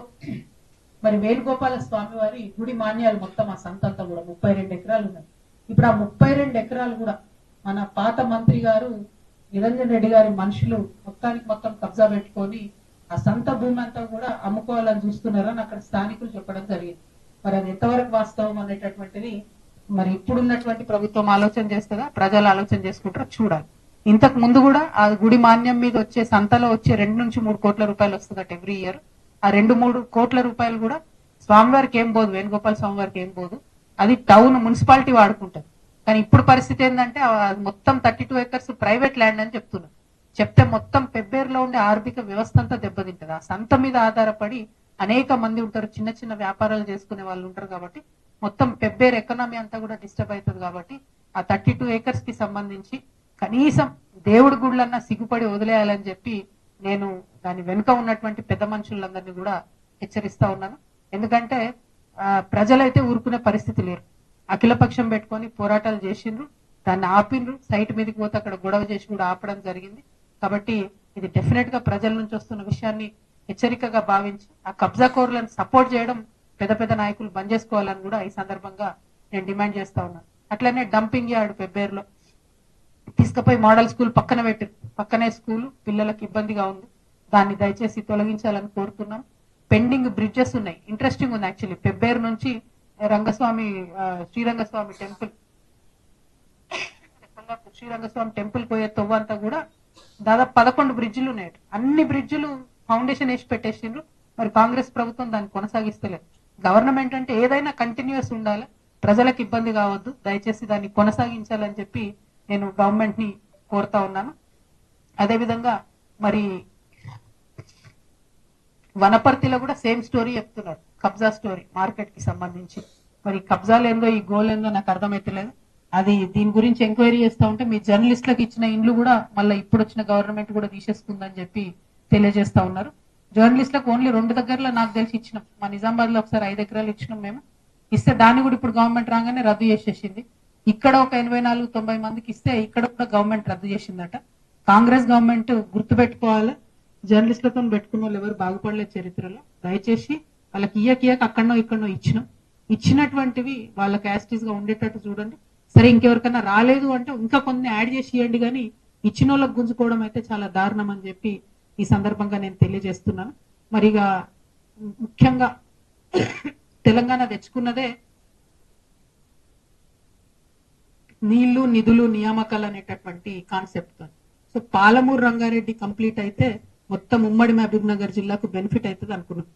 మరి వేణుగోపాల స్వామి వారి గుడి మాన్యాలు మొత్తం ఆ సంత అంతా కూడా 32 ఎకరాలు ఉన్నాయి. ఇప్పుడు ఆ 32 ఎకరాలు కూడా మన పాత మంత్రి గారు నిరంజన్ రెడ్డి గారి మనుషులు మొత్తానికి మొత్తం కబ్జా పెట్టుకొని ఆ సంత భూమి అంతా కూడా అమ్ముకోవాలని చూస్తున్నారని అక్కడ స్థానికులు చెప్పడం జరిగింది. మరి అది ఎంతవరకు వాస్తవం అనేటటువంటిది మరి ఇప్పుడున్నటువంటి ప్రభుత్వం ఆలోచన చేస్తుందా, ప్రజలు ఆలోచన చేసుకుంటారో చూడాలి. ఇంతకు ముందు కూడా ఆ గుడి మాన్యం మీద వచ్చే సంతలో వచ్చే 2 నుంచి 3 కోట్ల రూపాయలు వస్తుందట ఎవ్రీ ఇయర్. ఆ 2-3 కోట్ల రూపాయలు కూడా స్వామివారికి ఏం పోదు, వేణుగోపాల స్వామివారికి ఏం పోదు, అది టౌన్ మున్సిపాలిటీ వాడుకుంటారు. కానీ ఇప్పుడు పరిస్థితి ఏంటంటే మొత్తం 32 ఎకర్స్ ప్రైవేట్ ల్యాండ్ అని చెప్తున్నారు. చెప్తే మొత్తం పెబ్బేరులో ఉండే ఆర్థిక వ్యవస్థ అంతా దెబ్బతింటది. ఆ సంత మీద ఆధారపడి అనేక మంది ఉంటారు, చిన్న చిన్న వ్యాపారాలు చేసుకునే వాళ్ళు ఉంటారు. కాబట్టి మొత్తం పెబ్బేరు ఎకనామీ అంతా కూడా డిస్టర్బ్ అవుతుంది. కాబట్టి ఆ 32 acres కి సంబంధించి కనీసం దేవుడి గుళ్ళన్నా సిగ్గుపడి వదిలేయాలని చెప్పి నేను దాని వెనుక ఉన్నటువంటి పెద్ద మనుషులందరినీ కూడా హెచ్చరిస్తా ఉన్నాను. ఎందుకంటే ప్రజలైతే ఊరుకునే పరిస్థితి లేరు. అఖిలపక్షం పెట్టుకొని పోరాటాలు చేసిండ్రు, దాన్ని ఆపిండ్రు, సైట్ మీదకి పోతే అక్కడ గొడవ చేసి కూడా ఆపడం జరిగింది. కాబట్టి ఇది డెఫినెట్ గా ప్రజల నుంచి వస్తున్న విషయాన్ని హెచ్చరికగా భావించి ఆ కబ్జా కోర్లను సపోర్ట్ చేయడం పెద్ద పెద్ద నాయకులు బంద్ చేసుకోవాలని కూడా ఈ సందర్భంగా నేను డిమాండ్ చేస్తా ఉన్నాను. అట్లనే డంపింగ్ యార్డ్ పెబ్బేరులో తీసుకుపోయి మోడల్ స్కూల్ పక్కన పెట్టారు. పక్కనే స్కూల్, పిల్లలకు ఇబ్బందిగా ఉంది. దాన్ని దయచేసి తొలగించాలని కోరుతున్నాం. పెండింగ్ బ్రిడ్జెస్ ఉన్నాయి. ఇంట్రెస్టింగ్ ఉంది యాక్చువల్లీ. పెబ్బేరు నుంచి శ్రీరంగస్వామి టెంపుల్, శ్రీరంగస్వామి టెంపుల్ పోయే తొవ్వ అంతా కూడా దాదాపు 11 బ్రిడ్జిలు ఉన్నాయి. అన్ని బ్రిడ్జిలు ఫౌండేషన్ వేసి పెట్టేసిండ్రు. మరి కాంగ్రెస్ ప్రభుత్వం దాన్ని కొనసాగిస్తలేదు. గవర్నమెంట్ అంటే ఏదైనా కంటిన్యూస్ ఉండాలి, ప్రజలకు ఇబ్బంది కావద్దు, దయచేసి దాన్ని కొనసాగించాలని చెప్పి నేను గవర్నమెంట్ ని కోరుతా ఉన్నాను. అదేవిధంగా మరి వనపర్తిలో కూడా సేమ్ స్టోరీ చెప్తున్నారు, కబ్జా స్టోరీ మార్కెట్ కి సంబంధించి. మరి కబ్జాలు ఏందో ఈ గోల్ ఏందో నాకు అర్థమైతలేదు. అది దీని గురించి ఎంక్వైరీ చేస్తా ఉంటే మీ జర్నలిస్టులకు ఇచ్చిన ఇండ్లు కూడా మళ్ళీ ఇప్పుడు వచ్చిన గవర్నమెంట్ కూడా తీసేసుకుందని చెప్పి తెలియజేస్తా ఉన్నారు. జర్నలిస్టులకు ఓన్లీ 2 దగ్గరలో నాకు తెలిసి ఇచ్చినాం. మా నిజామాబాద్ లో ఒకసారి 5 ఎకరాలు ఇచ్చినాం మేము. ఇస్తే దాన్ని కూడా ఇప్పుడు గవర్నమెంట్ రాగానే రద్దు చేసేసింది. ఇక్కడ ఒక 84-90 మందికి ఇస్తే ఇక్కడ కూడా గవర్నమెంట్ రద్దు చేసిందట. కాంగ్రెస్ గవర్నమెంట్ గుర్తుపెట్టుకోవాలి, జర్నలిస్టులతో పెట్టుకున్న వాళ్ళు ఎవరు బాగుపడలేదు చరిత్రలో. దయచేసి వాళ్ళకి ఇయ్యక అక్కడనో ఇక్కడనో ఇచ్చినటువంటివి వాళ్ళ క్యాస్టీస్ గా ఉండేటట్టు చూడండి. సరే, ఇంకెవరికైనా రాలేదు అంటే ఇంకా కొన్ని యాడ్ చేసి ఇవ్వండి, కానీ ఇచ్చిన వాళ్ళకి గుంజుకోవడం అయితే చాలా దారుణం అని చెప్పి ఈ సందర్భంగా నేను తెలియజేస్తున్నాను. మరిగా ముఖ్యంగా తెలంగాణ తెచ్చుకున్నదే నీళ్లు, నిధులు, నియామకాలు అనేటటువంటి కాన్సెప్ట్ తో. సో పాలమూరు రంగారెడ్డి కంప్లీట్ అయితే మొత్తం ఉమ్మడి మహబూబ్ నగర్ జిల్లాకు బెనిఫిట్ అవుతుంది అనుకున్నాం.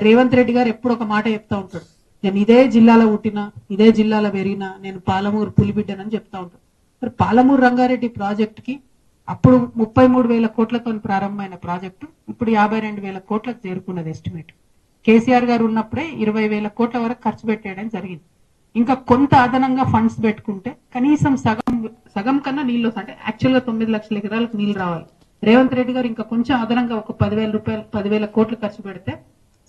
రేవంత్ రెడ్డి గారు ఎప్పుడు ఒక మాట చెప్తా ఉంటాడు, నేను ఇదే జిల్లాలో పుట్టినా, ఇదే జిల్లాలో పెరిగినా, నేను పాలమూరు పులిబిడ్డనని చెప్తా ఉంటాడు. మరి పాలమూరు రంగారెడ్డి ప్రాజెక్ట్ కి అప్పుడు 33,000 కోట్లతో ప్రారంభమైన ప్రాజెక్టు ఇప్పుడు 52,000 కోట్లకు చేరుకున్నది ఎస్టిమేట్. కేసీఆర్ గారు ఉన్నప్పుడే 20,000 కోట్ల వరకు ఖర్చు పెట్టేయడం జరిగింది. ఇంకా కొంత అదనంగా ఫండ్స్ పెట్టుకుంటే కనీసం సగం కన్నా నీళ్ళు వస్తాయి. అంటే యాక్చువల్ గా 9 లక్షల ఎకరాలకు నీళ్లు రావాలి. రేవంత్ రెడ్డి గారు ఇంకా కొంచెం అదనంగా ఒక 10,000 కోట్లు ఖర్చు పెడితే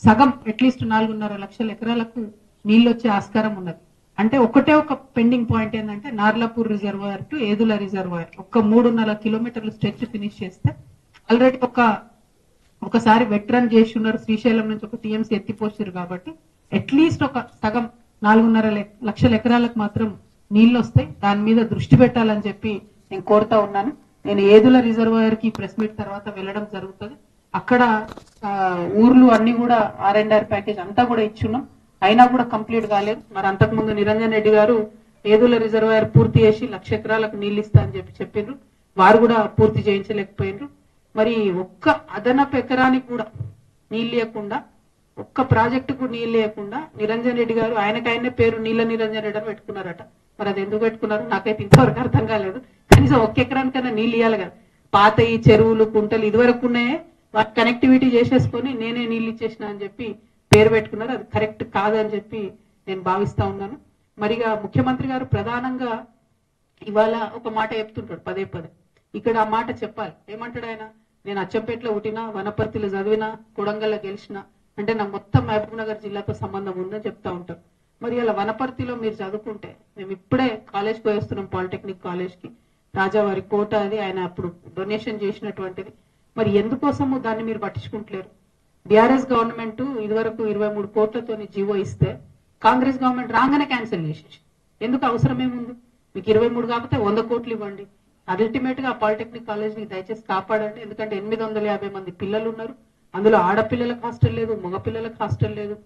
సగం అట్లీస్ట్ 4.5 లక్షల ఎకరాలకు నీళ్ళు వచ్చే ఆస్కారం ఉన్నది. అంటే ఒకటే ఒక పెండింగ్ పాయింట్ ఏంటంటే Narlapur reservoir to Yedula reservoir ఒక 3.5 కిలోమీటర్ల స్ట్రెచ్ ఫినిష్ చేస్తే ఆల్రెడీ ఒకసారి వెట్రన్ చేసి ఉన్నారు. శ్రీశైలం నుంచి ఒక టీఎంసీ ఎత్తిపోసారు కాబట్టి అట్లీస్ట్ ఒక సగం 4.5 లక్షల ఎకరాలకు మాత్రం నీళ్లు వస్తాయి. దాని మీద దృష్టి పెట్టాలని చెప్పి నేను కోరుతా ఉన్నాను. నేను ఏదుల రిజర్వాయర్ కి ప్రెస్ మీట్ తర్వాత వెళ్ళడం జరుగుతుంది. అక్కడ ఊర్లు అన్ని కూడా R&R ప్యాకేజ్ అంతా కూడా ఇచ్చున్నాం, అయినా కూడా కంప్లీట్ కాలేదు. మరి అంతకుముందు నిరంజన్ రెడ్డి గారు ఏదుల రిజర్వాయర్ పూర్తి చేసి 1,00,000 ఎకరాలకు నీళ్ళు ఇస్తా అని చెప్పి చెప్పిండ్రు. వారు కూడా పూర్తి చేయించలేకపోయినరు. మరి ఒక్క అదనపు ఎకరానికి కూడా నీళ్ళు లేకుండా, ఒక్క ప్రాజెక్టుకు నీళ్ళు లేకుండా నిరంజన్ రెడ్డి గారు ఆయనకైనా పేరు నీళ్ళ నిరంజన్ రెడ్డి అని పెట్టుకున్నారట. మరి అది ఎందుకు పెట్టుకున్నారు నాకైతే ఇంతవరకు అర్థం కాలేదు. కనీసం ఒక్క ఎకరానికైనా నీళ్ళు ఇవ్వాలి కదా. పాత ఈ చెరువులు, కుంటలు ఇదివరకు ఉన్నాయే వాటి కనెక్టివిటీ చేసేసుకొని నేనే నీళ్ళు ఇచ్చేసిన అని చెప్పి పేరు పెట్టుకున్నారు. అది కరెక్ట్ కాదని చెప్పి నేను భావిస్తా ఉన్నాను. మరిగా ముఖ్యమంత్రి గారు ప్రధానంగా ఇవాళ ఒక మాట చెప్తుంటాడు పదే. ఇక్కడ ఆ మాట చెప్పాలి. ఏమంటాడు ఆయన, నేను అచ్చంపేటలో పుట్టినా, వనపర్తిలో చదివినా, కొడంగల్లో గెలిచినా, అంటే నాకు మొత్తం మహబూబ్ నగర్ జిల్లాతో సంబంధం ఉందని చెప్తా ఉంటారు. మరి అలా వనపర్తిలో మీరు చదువుకుంటే, మేము ఇప్పుడే కాలేజ్కి పోయేస్తున్నాం, పాలిటెక్నిక్ కాలేజ్ కి, రాజావారి కోట అది ఆయన అప్పుడు డొనేషన్ చేసినటువంటిది. మరి ఎందుకోసము దాన్ని మీరు పట్టించుకుంటలేరు? బీఆర్ఎస్ గవర్నమెంట్ ఇదివరకు 23 కోట్లతో జీవో ఇస్తే కాంగ్రెస్ గవర్నమెంట్ రాగానే క్యాన్సిల్ చేసేసి, ఎందుకు అవసరం ఏముంది? మీకు 23 కాకపోతే 100 కోట్లు ఇవ్వండి. అల్టిమేట్ గా పాలిటెక్నిక్ కాలేజ్ ని దయచేసి కాపాడండి. ఎందుకంటే 850 మంది పిల్లలు ఉన్నారు. అందులో ఆడపిల్లలకు హాస్టల్ లేదు, మగపిల్లలకు హాస్టల్ లేదు.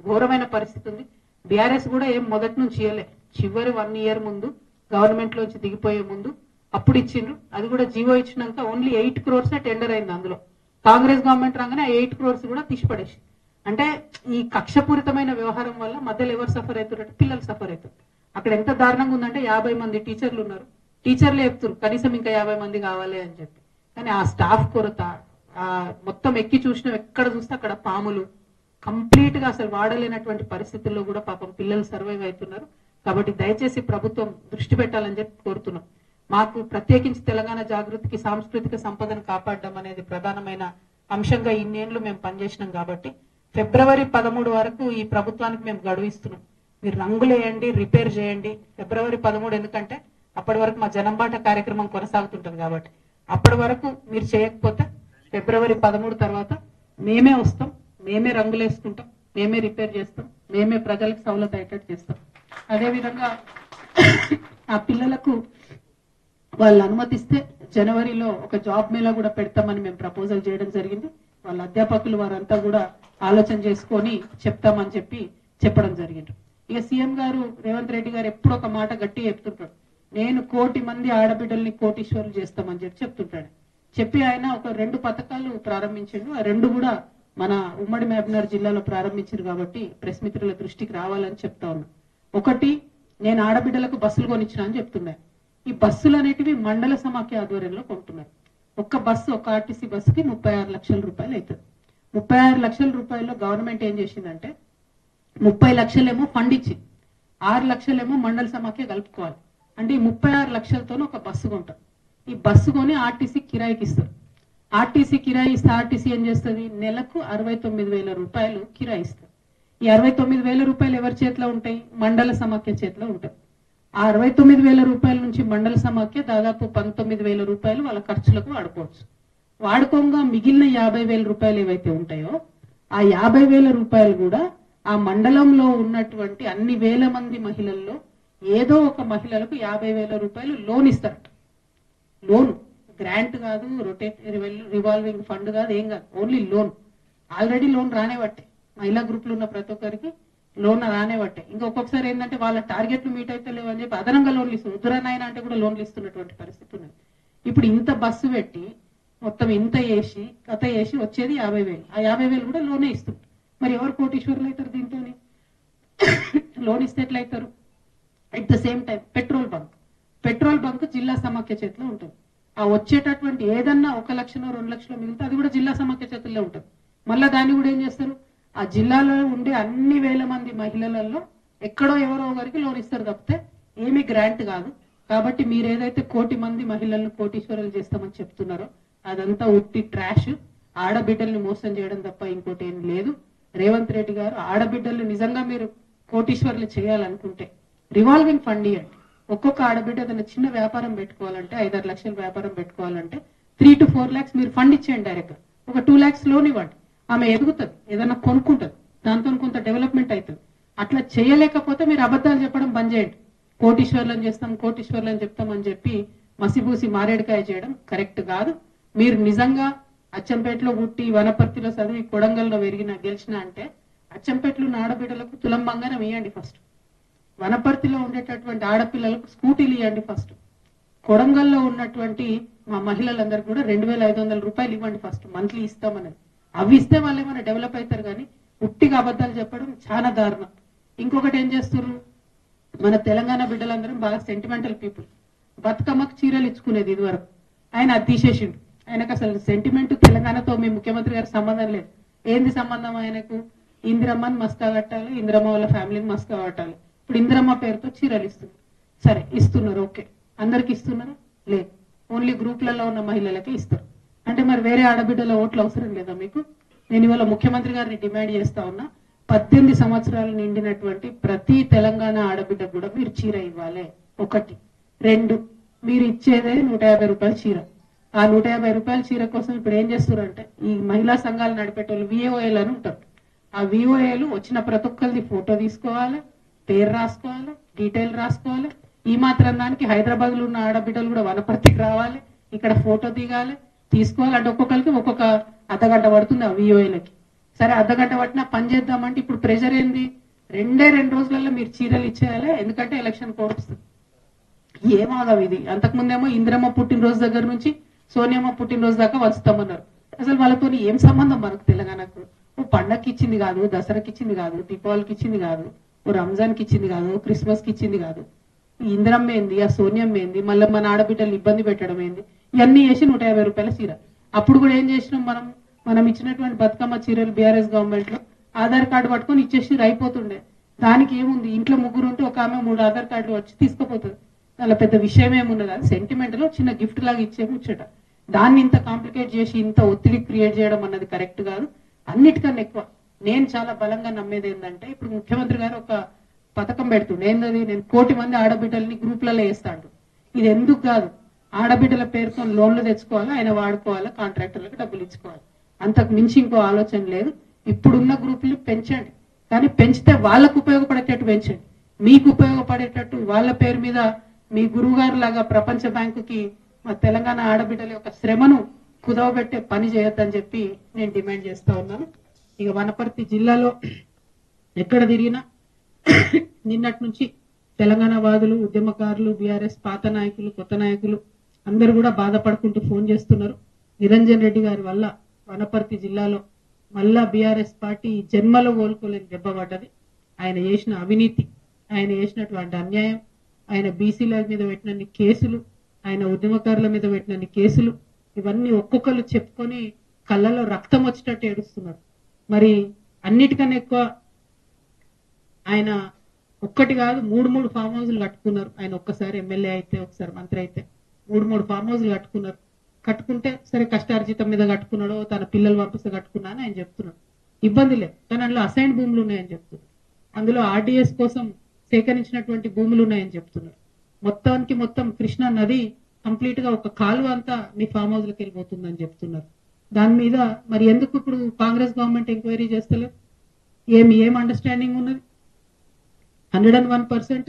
ఘోరమైన పరిస్థితి ఉంది. బీఆర్ఎస్ కూడా ఏం మొదటి నుంచి ఇవ్వలే, చివరి 1 ఇయర్ ముందు గవర్నమెంట్ లోంచి దిగిపోయే ముందు అప్పుడు ఇచ్చిండ్రు. అది కూడా జీవో ఇచ్చినాక ఓన్లీ 8 crores టెండర్ అయింది. అందులో కాంగ్రెస్ గవర్నమెంట్ రాగానే 8 crores కూడా తీసిపడేసి. అంటే ఈ కక్షపూరితమైన వ్యవహారం వల్ల మధ్యలో ఎవరు సఫర్ అవుతారంటే పిల్లలు సఫర్ అవుతారు. అక్కడ ఎంత దారుణంగా ఉందంటే 50 మంది టీచర్లు ఉన్నారు. టీచర్లు చెప్తారు కనీసం ఇంకా 50 మంది కావాలి అని చెప్పి. కానీ ఆ స్టాఫ్ కొరత, మొత్తం ఎక్కి చూసినా ఎక్కడ చూస్తే అక్కడ పాములు, కంప్లీట్ గా అసలు వాడలేనటువంటి పరిస్థితుల్లో కూడా పాపం పిల్లలు సర్వైవ్ అవుతున్నారు. కాబట్టి దయచేసి ప్రభుత్వం దృష్టి పెట్టాలని చెప్పి కోరుతున్నాం. మాకు ప్రత్యేకించి తెలంగాణ జాగృతికి సాంస్కృతిక సంపదను కాపాడడం అనేది ప్రధానమైన అంశంగా ఇన్నేళ్లు మేము పనిచేసినాం. కాబట్టి ఫిబ్రవరి 13 వరకు ఈ ప్రభుత్వానికి మేము గడువు ఇస్తున్నాం. మీరు రంగులేయండి, రిపేర్ చేయండి. ఫిబ్రవరి 13 ఎందుకంటే అప్పటి వరకు మా జనంబాట కార్యక్రమం కొనసాగుతుంటది. కాబట్టి అప్పటి వరకు మీరు చేయకపోతే ఫిబ్రవరి 13 తర్వాత మేమే వస్తాం, మేమే రంగులు వేసుకుంటాం, మేమే రిపేర్ చేస్తాం, మేమే ప్రజలకు సౌలత అయ్యేటట్టు చేస్తాం. అదేవిధంగా ఆ పిల్లలకు వాళ్ళు అనుమతిస్తే జనవరిలో ఒక జాబ్ మేళా కూడా పెడతామని మేము ప్రపోజల్ చేయడం జరిగింది. వాళ్ళ అధ్యాపకులు వారంతా కూడా ఆలోచన చేసుకొని చెప్తామని చెప్పడం జరిగింది. ఇక సీఎం గారు రేవంత్ రెడ్డి గారు ఎప్పుడు ఒక మాట గట్టి చెప్తుంటాడు, నేను 1 కోటి మంది ఆడబిడ్డల్ని కోటీశ్వరులు చేస్తామని చెప్తుంటాడు. చెప్పి ఆయన ఒక 2 పథకాలు ప్రారంభించిండు. ఆ 2 కూడా మన ఉమ్మడి మహబూబ్నగర్ జిల్లాలో ప్రారంభించారు. కాబట్టి ప్రెస్ మిత్రుల దృష్టికి రావాలని చెప్తా ఉన్నా. ఒకటి, నేను ఆడబిడ్డలకు బస్సులు కొనిచ్చిన అని చెప్తున్నాను. ఈ బస్సులు అనేటివి మండల సమాఖ్య ఆధ్వర్యంలో కొంటున్నారు. ఒక్క బస్సు, ఒక ఆర్టీసీ బస్సుకి 36 లక్షల రూపాయలు అవుతుంది. 36 లక్షల రూపాయల్లో గవర్నమెంట్ ఏం చేసిందంటే 30 లక్షలేమో ఫండ్ ఇచ్చింది, 6 లక్షలేమో మండల సమాఖ్య కలుపుకోవాలి. అంటే ఈ 36 లక్షలతోనే ఒక బస్సు కొంటారు. ఈ బస్సు కొని ఆర్టీసీ కిరాయికి ఇస్తారు. ఆర్టీసీ కిరాయి ఇస్తే ఆర్టీసీ ఏం చేస్తుంది, నెలకు 69,000 రూపాయలు కిరాయి ఇస్తారు. ఈ 69,000 రూపాయలు ఎవరి చేతిలో ఉంటాయి, మండల సమాఖ్య చేతిలో ఉంటాయి. ఆ 69,000 రూపాయల నుంచి మండల సమాఖ్య దాదాపు 19,000 రూపాయలు వాళ్ళ ఖర్చులకు వాడుకోవచ్చు. వాడుకోగా మిగిలిన 50,000 రూపాయలు ఏవైతే ఉంటాయో ఆ 50,000 రూపాయలు కూడా ఆ మండలంలో ఉన్నటువంటి అన్ని వేల మంది మహిళల్లో ఏదో ఒక మహిళలకు 50,000 రూపాయలు లోన్ ఇస్తారట. లోన్, గ్రాంట్ కాదు, రివాల్వింగ్ ఫండ్ కాదు, ఏం కాదు, ఓన్లీ లోన్. ఆల్రెడీ లోన్ రానేవట్టే, మహిళా గ్రూపులు ఉన్న ప్రతి ఒక్కరికి లోన్ రానేవట్టే. ఇంకొకసారి ఏంటంటే వాళ్ళ టార్గెట్లు మీట్ అయితే లేవు అని చెప్పి అదనంగా లోన్లు ఇస్తారు. ఉత్తరాయణ అంటే కూడా లోన్లు ఇస్తున్నటువంటి పరిస్థితి ఉన్నది. ఇప్పుడు ఇంత బస్సు పెట్టి మొత్తం ఇంత వేసి కథ వేసి వచ్చేది 50,000. ఆ 50,000 కూడా లోనే ఇస్తుంది. మరి ఎవరు కోటీశ్వరులు అవుతారు దీంతో? లోన్ ఇస్తే ఎట్లయితారు? At the same time petrol bunk జిల్లా సమాఖ్య చేతిలో ఉంటుంది. ఆ వచ్చేటటువంటి ఏదన్నా 1 లక్షనో 2 లక్షలో మిగిలితే అది కూడా జిల్లా సమాఖ్య చేతుల్లో ఉంటుంది. మళ్ళీ దాన్ని కూడా ఏం చేస్తారు, ఆ జిల్లాలో ఉండే అన్ని వేల మంది మహిళలలో ఎక్కడో ఎవరో ఒకరికి లోన్ ఇస్తారు తప్పితే ఏమీ గ్రాంట్ కాదు. కాబట్టి మీరు ఏదైతే 1 కోటి మంది మహిళలను కోటీశ్వరులు చేస్తామని చెప్తున్నారో అదంతా ఉట్టి ట్రాష్. ఆడబిడ్డల్ని మోసం చేయడం తప్ప ఇంకోటి ఏం లేదు. రేవంత్ రెడ్డి గారు ఆడబిడ్డల్ని నిజంగా మీరు కోటీశ్వరులు చేయాలనుకుంటే రివాల్వింగ్ ఫండ్ ఇవ్వండి. ఒక్కొక్క ఆడబిడ్డ ఏదైనా చిన్న వ్యాపారం పెట్టుకోవాలంటే 5-6 లక్షల వ్యాపారం పెట్టుకోవాలంటే 3 to 4 lakhs మీరు ఫండ్ ఇచ్చేయండి. డైరెక్ట్ ఒక 2 lakhs లోన్ ఇవ్వండి. ఆమె ఎదుగుతుంది, ఏదైనా కొనుక్కుంటుంది, దాంతో కొంత డెవలప్మెంట్ అవుతుంది. అట్లా చేయలేకపోతే మీరు అబద్ధాలు చెప్పడం బంద్ చేయండి. కోటీశ్వర్లను చెప్తామని చెప్పి మసిబూసి మారేడుకాయ చేయడం కరెక్ట్ కాదు. మీరు నిజంగా అచ్చంపేటలో పుట్టి వనపర్తిలో చదివి కొడంగల్లో గెలిచిన అంటే అచ్చంపేటలో ఉన్న ఆడబిడ్డలకు తులం బంగారం ఇవ్వండి ఫస్ట్. వనపర్తిలో ఉండేటటువంటి ఆడపిల్లలకు స్కూటీలు ఇవ్వండి ఫస్ట్. కొడంగల్లో ఉన్నటువంటి మా మహిళలందరూ కూడా 2,500 రూపాయలు ఇవ్వండి ఫస్ట్, మంత్లీ ఇస్తామన్నది. అవి ఇస్తే వాళ్ళు ఏమైనా డెవలప్ అవుతారు. కానీ ఉట్టిగా అబద్ధాలు చెప్పడం చాలా దారుణం. ఇంకొకటి ఏం చేస్తారు, మన తెలంగాణ బిడ్డలందరం బాగా సెంటిమెంటల్ పీపుల్. బతుకమ్మకు చీరలు ఇచ్చుకునేది ఇది వరకు, ఆయన అది తీసేసిండు. ఆయనకు అసలు సెంటిమెంట్ తెలంగాణతో మీ ముఖ్యమంత్రి గారికి సంబంధం లేదు. ఏంది సంబంధం ఆయనకు? ఇందిరమ్మని మస్కా కట్టాలి, ఇందిరమ్మ వాళ్ళ ఫ్యామిలీని మస్కా కట్టాలి. ఇప్పుడు ఇందిరమ్మ పేరుతో చీరలు ఇస్తున్నారు. సరే ఇస్తున్నారు, ఓకే. అందరికి ఇస్తున్నారు? లేదు, ఓన్లీ గ్రూప్లలో ఉన్న మహిళలకే ఇస్తారు. అంటే మరి వేరే ఆడబిడ్డల ఓట్లు అవసరం లేదా మీకు? నేను ఇవాళ ముఖ్యమంత్రి గారిని డిమాండ్ చేస్తా ఉన్నా, 18 సంవత్సరాలు నిండినటువంటి ప్రతి తెలంగాణ ఆడబిడ్డ కూడా మీరు చీర ఇవ్వాలి. 1. 2, మీరు ఇచ్చేదే 150 రూపాయల చీర. ఆ 150 రూపాయల చీర కోసం ఇప్పుడు ఏం చేస్తున్నారంటే ఈ మహిళా సంఘాలు నడిపేటోళ్ళు VOAలు అని ఉంటారు. ఆ VOAలు వచ్చిన ప్రతి ఒక్కరిది ఫోటో తీసుకోవాలి, పేరు రాసుకోవాలి, డీటెయిల్ రాసుకోవాలి. ఈ మాత్రం దానికి హైదరాబాద్ లో ఉన్న ఆడబిడ్డలు కూడా వనపర్తికి రావాలి, ఇక్కడ ఫోటో దిగాలి, తీసుకోవాలి. అంటే ఒక్కొక్కరికి ఒక్కొక్క అర్ధగంట పడుతుంది ఆ VOAలకి. సరే అర్ధగంట పట్టినా పని చేద్దామంటే ఇప్పుడు ప్రెషర్ ఏంది, 2 రోజులలో మీరు చీరలు ఇచ్చేయాలి, ఎందుకంటే ఎలక్షన్ కోడ్ వస్తుంది. ఏమాగం ఇది. అంతకుముందేమో ఇందిరమ్మ పుట్టినరోజు దగ్గర నుంచి సోనియమ్మ పుట్టినరోజు దాకా వస్తామన్నారు. అసలు వాళ్ళతో ఏం సంబంధం మనకు తెలంగాణకు? పండగకి ఇచ్చింది కాదు, దసరాకి ఇచ్చింది కాదు, దీపావళికి ఇచ్చింది కాదు, రంజాన్కి ఇచ్చింది కాదు, క్రిస్మస్ కి ఇచ్చింది కాదు. ఇందిరమ్మ ఏంది, ఆ సోనియం ఏంది, మళ్ళీ మన ఆడబిడ్డలు ఇబ్బంది పెట్టడం ఏంది? ఇవన్నీ చేసి 150 రూపాయల చీర. అప్పుడు కూడా ఏం చేసినాం మనం ఇచ్చినటువంటి బతుకమ్మ చీరలు బీఆర్ఎస్ గవర్నమెంట్ లో ఆధార్ కార్డు పట్టుకొని ఇచ్చేసి అయిపోతుండే. దానికి ఏముంది, ఇంట్లో ముగ్గురు ఉంటే ఒక ఆమె 3 ఆధార్ కార్డులు వచ్చి తీసుకుపోతుంది. అలా పెద్ద విషయం ఏమున్నది, అది సెంటిమెంట్ లో చిన్న గిఫ్ట్ లాగా ఇచ్చే ముచ్చట. దాన్ని ఇంత కాంప్లికేట్ చేసి ఇంత ఒత్తిడి క్రియేట్ చేయడం అన్నది కరెక్ట్ కాదు. అన్నిటికన్నా ఎక్కువ నేను చాలా బలంగా నమ్మేది ఏంటంటే, ఇప్పుడు ముఖ్యమంత్రి గారు ఒక పథకం పెడుతుండే, ఏంటది, నేను 1 కోటి మంది ఆడబిడ్డల్ని గ్రూప్లలో వేస్తాడు. ఇది ఎందుకు కాదు, ఆడబిడ్డల పేరుతో లోన్లు తెచ్చుకోవాలి, ఆయన వాడుకోవాలి, కాంట్రాక్టర్లకు డబ్బులు ఇచ్చుకోవాలి, అంతకు మించి ఇంకో ఆలోచన లేదు. ఇప్పుడున్న గ్రూపులు పెంచండి, కానీ పెంచితే వాళ్ళకు ఉపయోగపడేటట్టు పెంచండి. మీకు ఉపయోగపడేటట్టు వాళ్ళ పేరు మీద మీ గురువు గారు లాగా ప్రపంచ బ్యాంకుకి మా తెలంగాణ ఆడబిడ్డల యొక్క శ్రమను కుదవబెట్టే పని చేయొద్దని చెప్పి నేను డిమాండ్ చేస్తా ఉన్నాను. ఇక వనపర్తి జిల్లాలో ఎక్కడ తిరిగినా నిన్నటి నుంచి తెలంగాణ వాదులు, ఉద్యమకారులు, బీఆర్ఎస్ పాత నాయకులు, కొత్త నాయకులు అందరూ కూడా బాధపడుకుంటూ ఫోన్ చేస్తున్నారు. నిరంజన్ రెడ్డి గారి వల్ల వనపర్తి జిల్లాలో మళ్ళా బీఆర్ఎస్ పార్టీ జన్మలో కోలుకోలేని దెబ్బ పడ్డది. ఆయన చేసిన అవినీతి, ఆయన చేసినటువంటి అన్యాయం, ఆయన బీసీల మీద పెట్టినన్ని కేసులు, ఆయన ఉద్యమకారుల మీద పెట్టినన్ని కేసులు, ఇవన్నీ ఒక్కొక్కరు చెప్పుకొని కళ్ళలో రక్తం వచ్చేటట్టు ఏడుస్తున్నారు. మరి అన్నిటికన్నా ఎక్కువ ఆయన ఒక్కటి కాదు 3 ఫామ్ హౌస్లు కట్టుకున్నారు. ఆయన ఒక్కసారి ఎమ్మెల్యే అయితే, ఒకసారి మంత్రి అయితే 3 ఫామ్ హౌస్లు కట్టుకున్నారు. కట్టుకుంటే సరే కష్టార్జితం మీద కట్టుకున్నాడో, తన పిల్లలు పంపిస్తే కట్టుకున్నా అని ఆయన చెప్తున్నాడు. ఇబ్బంది లేదు, కానీ అందులో అసైన్ భూములు ఉన్నాయని చెప్తున్నారు. అందులో ఆర్డీఎస్ కోసం సేకరించినటువంటి భూములు ఉన్నాయని చెప్తున్నారు. మొత్తానికి మొత్తం కృష్ణా నది కంప్లీట్ గా ఒక కాలువ అంతా మీ ఫామ్ హౌస్ లకి వెళ్ళిపోతుందని చెప్తున్నారు. దాని మీద మరి ఎందుకు ఇప్పుడు కాంగ్రెస్ గవర్నమెంట్ ఎంక్వైరీ చేస్తలేదు? ఏం అండర్స్టాండింగ్ ఉన్నది? 101%.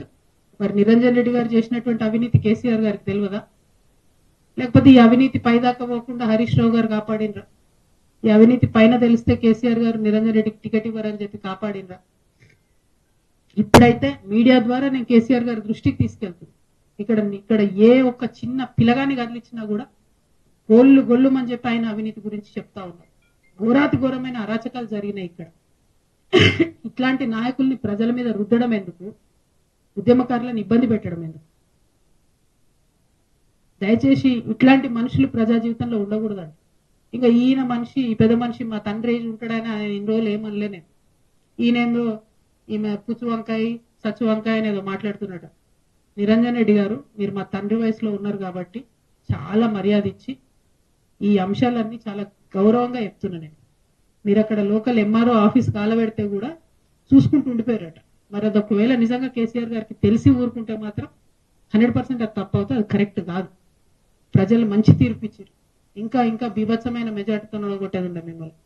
మరి నిరంజన్ రెడ్డి గారు చేసినటువంటి అవినీతి కేసీఆర్ గారికి తెలియదా? లేకపోతే ఈ అవినీతి పైదాకా పోకుండా హరీష్ రావు గారు కాపాడినరా? ఈ అవినీతి పైన తెలిస్తే కేసీఆర్ గారు నిరంజన్ రెడ్డికి టికెట్ ఇవ్వరని చెప్పి కాపాడినరా? ఇప్పుడైతే మీడియా ద్వారా నేను కేసీఆర్ గారి దృష్టికి తీసుకెళ్తున్నాను. ఇక్కడ ఏ ఒక్క చిన్న పిల్లగాని కదిలిచ్చినా కూడా గొల్లుమని చెప్పి ఆయన అవినీతి గురించి చెప్తా ఉన్నారు. ఘోరాతి ఘోరమైన అరాచకాలు జరిగినాయి ఇక్కడ. ఇట్లాంటి నాయకుల్ని ప్రజల మీద రుద్దడం ఎందుకు? ఉద్యమకారులను ఇబ్బంది పెట్టడం ఎందుకు? దయచేసి ఇట్లాంటి మనుషులు ప్రజా జీవితంలో ఉండకూడదండి. ఇంకా ఈయన మనిషి, ఈ పెద్ద మనిషి మా తండ్రి ఉంటాడని ఆయన ఇన్ని రోజులు ఏమనలే నేను. ఈయనేందో ఈమె పుచ్చు వంకాయ సచ్చు వంకాయ అనేదో మాట్లాడుతున్నట. నిరంజన్ రెడ్డి గారు, మీరు మా తండ్రి వయసులో ఉన్నారు కాబట్టి చాలా మర్యాద ఇచ్చి ఈ అంశాలన్నీ చాలా గౌరవంగా చెప్తున్నా నేను. మీరు అక్కడ లోకల్ ఎంఆర్ఓ ఆఫీస్ కాలబెడితే కూడా చూసుకుంటూ ఉండిపోయారట. మరి అది ఒకవేళ నిజంగా కేసీఆర్ గారికి తెలిసి ఊరుకుంటే మాత్రం 100% అది తప్పు అవుతుంది, అది కరెక్ట్ కాదు. ప్రజలు మంచి తీర్పు ఇచ్చారు. ఇంకా బీభత్సమైన మెజార్టీతో కొట్టేది ఉండే మిమ్మల్ని.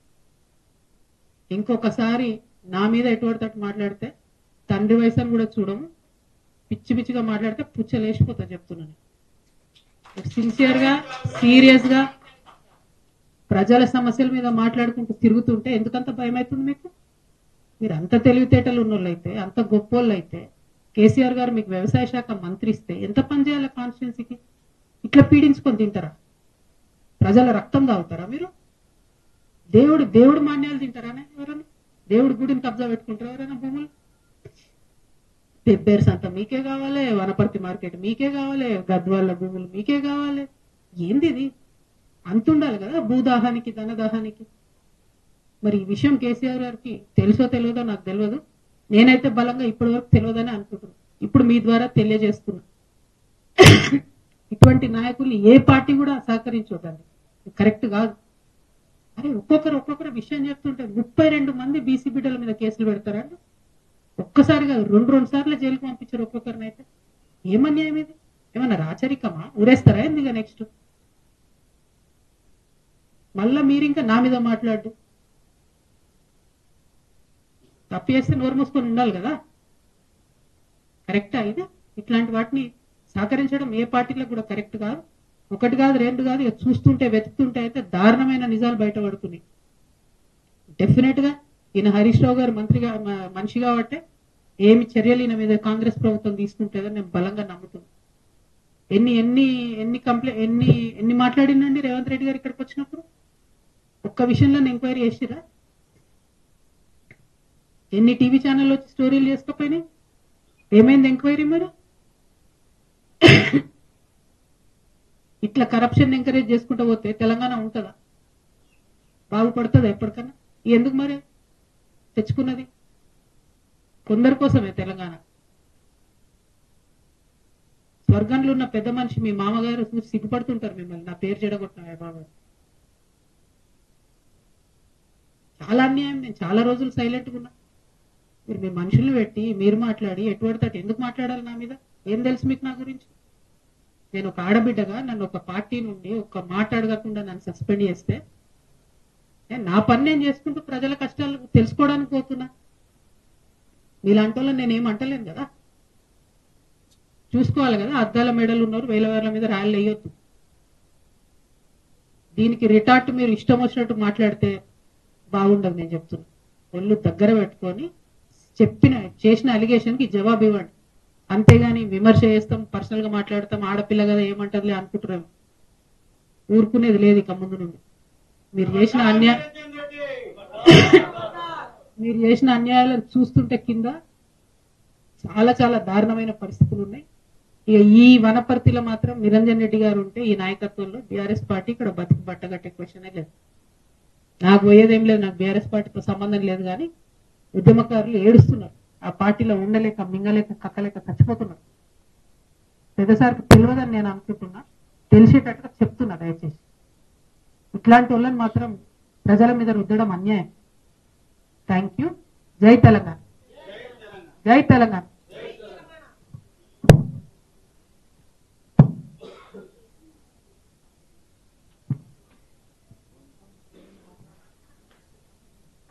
ఇంకొకసారి నా మీద ఎటువంటి మాట్లాడితే తండ్రి వయసు అని కూడా చూడము, పిచ్చిగా మాట్లాడితే పుచ్చలేసిపోతా చెప్తున్నాను. సిన్సియర్ గా, సీరియస్ గా ప్రజల సమస్యల మీద మాట్లాడుకుంటూ తిరుగుతుంటే ఎందుకంత భయం అవుతుంది మీకు? మీరు అంత తెలివితేటలు ఉన్నోళ్ళైతే, అంత గొప్పోళ్ళు అయితే, కేసీఆర్ గారు మీకు వ్యవసాయ శాఖ మంత్రి ఇస్తే ఎంత పని చేయాలి కాన్స్టిట్యున్సీకి? ఇట్లా పీడించుకొని తింటారా? ప్రజల రక్తం తాగుతారా మీరు? దేవుడు మాన్యాలు తింటారా ఎవరైనా? దేవుడి గుడిని కబ్జా పెట్టుకుంటారా ఎవరైనా భూములు? పెబ్బేర్స్ అంతా మీకే కావాలి, వనపర్తి మార్కెట్ మీకే కావాలి, గద్వాళ్ళ భూములు మీకే కావాలి. ఏంది ఇది? అంతుండాలి కదా భూదాహానికి, ధనదాహానికి. మరి ఈ విషయం కేసీఆర్ గారికి తెలుసో తెలియదో నాకు తెలియదు. నేనైతే బలంగా ఇప్పటి వరకు తెలియదని అనుకుంటున్నాను. ఇప్పుడు మీ ద్వారా తెలియజేస్తున్నా, ఇటువంటి నాయకుల్ని ఏ పార్టీ కూడా సహకరించొద్దండి, కరెక్ట్ కాదు. అరే ఒక్కొక్కరు విషయం చెప్తుంటే 32 మంది బీసీ బిడ్డల మీద కేసులు పెడతారండి. ఒక్కసారి కాదు, 2 సార్లు జైలుకు పంపించారు ఒక్కొక్కరిని. అయితే ఏమన్యాయం ఇది? ఏమన్నా రాచరికమా? ఊరేస్తారా ఎందుగా? నెక్స్ట్ మళ్ళా మీరు ఇంకా నా మీద మాట్లాడు. తప్పు చేస్తే నోరు మూసుకొని ఉండాలి కదా, కరెక్టా ఇది? ఇట్లాంటి వాటిని సహకరించడం ఏ పార్టీలకు కూడా కరెక్ట్ కాదు. ఒకటి కాదు, 2 కాదు, ఇక చూస్తుంటే వెతుకుతుంటే అయితే దారుణమైన నిజాలు బయటపడుతున్నాయి. డెఫినెట్ గా ఈయన హరీష్ రావు గారు మనిషి కాబట్టి ఏమి చర్యలు ఈయన మీద కాంగ్రెస్ ప్రభుత్వం తీసుకుంటుందని నేను బలంగా నమ్ముతున్నాను. ఎన్ని మాట్లాడినండి రేవంత్ రెడ్డి గారు ఇక్కడికి వచ్చినప్పుడు? ఒక్క విషయంలో ఎంక్వైరీ చేసిరా? ఎన్ని టీవీ ఛానల్ వచ్చి స్టోరీలు చేసుకోపోయినాయి? ఏమైంది ఎంక్వైరీ? మరి ఇట్లా కరప్షన్ ఎంకరేజ్ చేసుకుంటూ పోతే తెలంగాణ ఉంటుందా? బాగుపడుతుందా ఎప్పటికన్నా? ఎందుకు మరి తెచ్చుకున్నది? కొందరి కోసమే తెలంగాణ. స్వర్గంలో ఉన్న పెద్ద మనిషి మీ మామగారు చూసి సిగ్గుపడుతుంటారు మిమ్మల్ని, నా పేరు చెడగొట్టిన మామగారు. చాలా అన్యాయం. నేను చాలా రోజులు సైలెంట్గా ఉన్నా. మీరు మీ మనుషులు పెట్టి మీరు మాట్లాడి ఎటువంటి ఎందుకు మాట్లాడాలి నా మీద? ఏం తెలుసు మీకు నా గురించి? నేను ఒక ఆడబిడ్డగా నన్ను ఒక పార్టీ నుండి ఒక్క మాట అడగకుండా నన్ను సస్పెండ్ చేస్తే నా పని నేను చేసుకుంటూ ప్రజల కష్టాలు తెలుసుకోవడానికి పోతున్నా. మీలాంటి వాళ్ళని నేనేం అంటలేను కదా. చూసుకోవాలి కదా, అద్దాల మెడలు ఉన్నారు, వేల మీద రాళ్ళు వేయొద్దు. దీనికి రిటార్ట్ మీరు ఇష్టం వచ్చినట్టు మాట్లాడితే బాగుండదు. నేను చెప్తున్నా, ఒళ్ళు దగ్గర పెట్టుకొని చేసిన అలిగేషన్ కి జవాబు ఇవ్వండి. అంతేగాని విమర్శ చేస్తాం, పర్సనల్ గా మాట్లాడతాం, ఆడపిల్ల కదా ఏమంటదిలే అనుకుంటున్నాం. ఊరుకునేది లేదు ఇక ముందు నుండి. మీరు చేసిన అన్యాయాలను చూస్తుంటే కింద చాలా చాలా దారుణమైన పరిస్థితులు ఉన్నాయి. ఇక ఈ వనపర్తిలో మాత్రం నిరంజన్ రెడ్డి గారు ఉంటే ఈ నాయకత్వంలో బీఆర్ఎస్ పార్టీ ఇక్కడ బతికి బట్టగట్టే క్వశ్చనే లేదు. నాకు పోయేదేం లేదు, నాకు బీఆర్ఎస్ పార్టీతో సంబంధం లేదు. కానీ ఉద్యమకారులు ఏడుస్తున్నారు, ఆ పార్టీలో ఉండలేక మింగలేక కక్కలేక చచ్చిపోతున్నారు. పెద్దసారికి తెలియదని నేను అనుకుంటున్నా, తెలిసేటట్టుగా చెప్తున్నా. దయచేసి ఇట్లాంటి వాళ్ళని మాత్రం ప్రజల మీద రుద్దడం అన్యాయం. Thank you. జై తెలంగాణ, జై తెలంగాణ.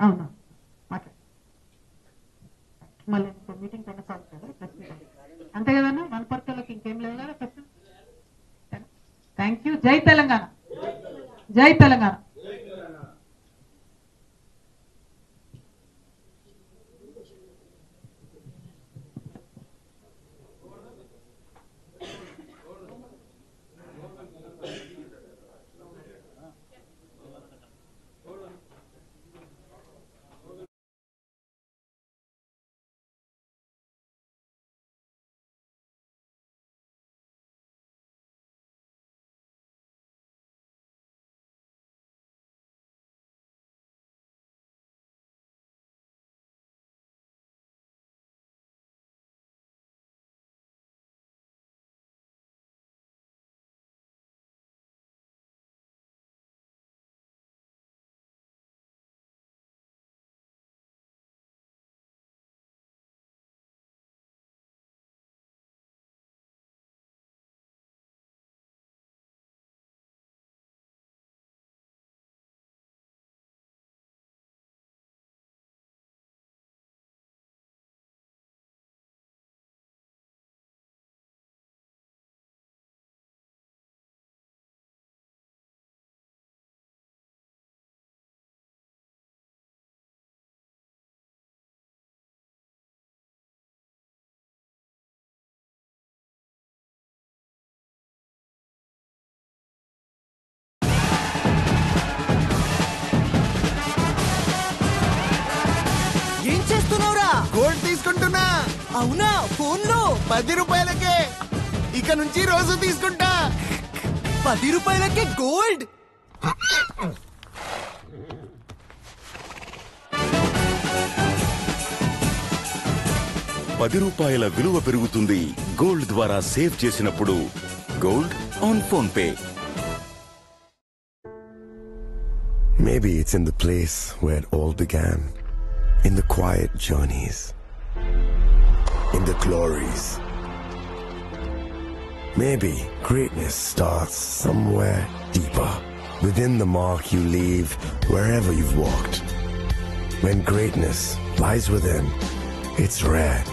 అవునా, మళ్ళీ మీటింగ్ కొనసాగుతుంది అంతే కదన్నా. వనపర్తిలోకి ఇంకేం లేదు కదా ప్రశ్న. Thank you. జై తెలంగాణ, జై తెలంగాణ. గోల్డ్ తీసుకుంటున్నా. అవునా? ఫోన్లో 10 రూపాయలకే. ఇక నుంచి రోజు తీసుకుంటా. 10 రూపాయలకే గోల్డ్. రూపాయల విలువ పెరుగుతుంది గోల్డ్ ద్వారా సేవ్ చేసినప్పుడు. Gold on phone pay. Maybe it's in the place where it all began. In the quiet journeys, in the glories. Maybe greatness starts somewhere deeper, within the mark you leave wherever you've walked. When greatness lies within, it's rare.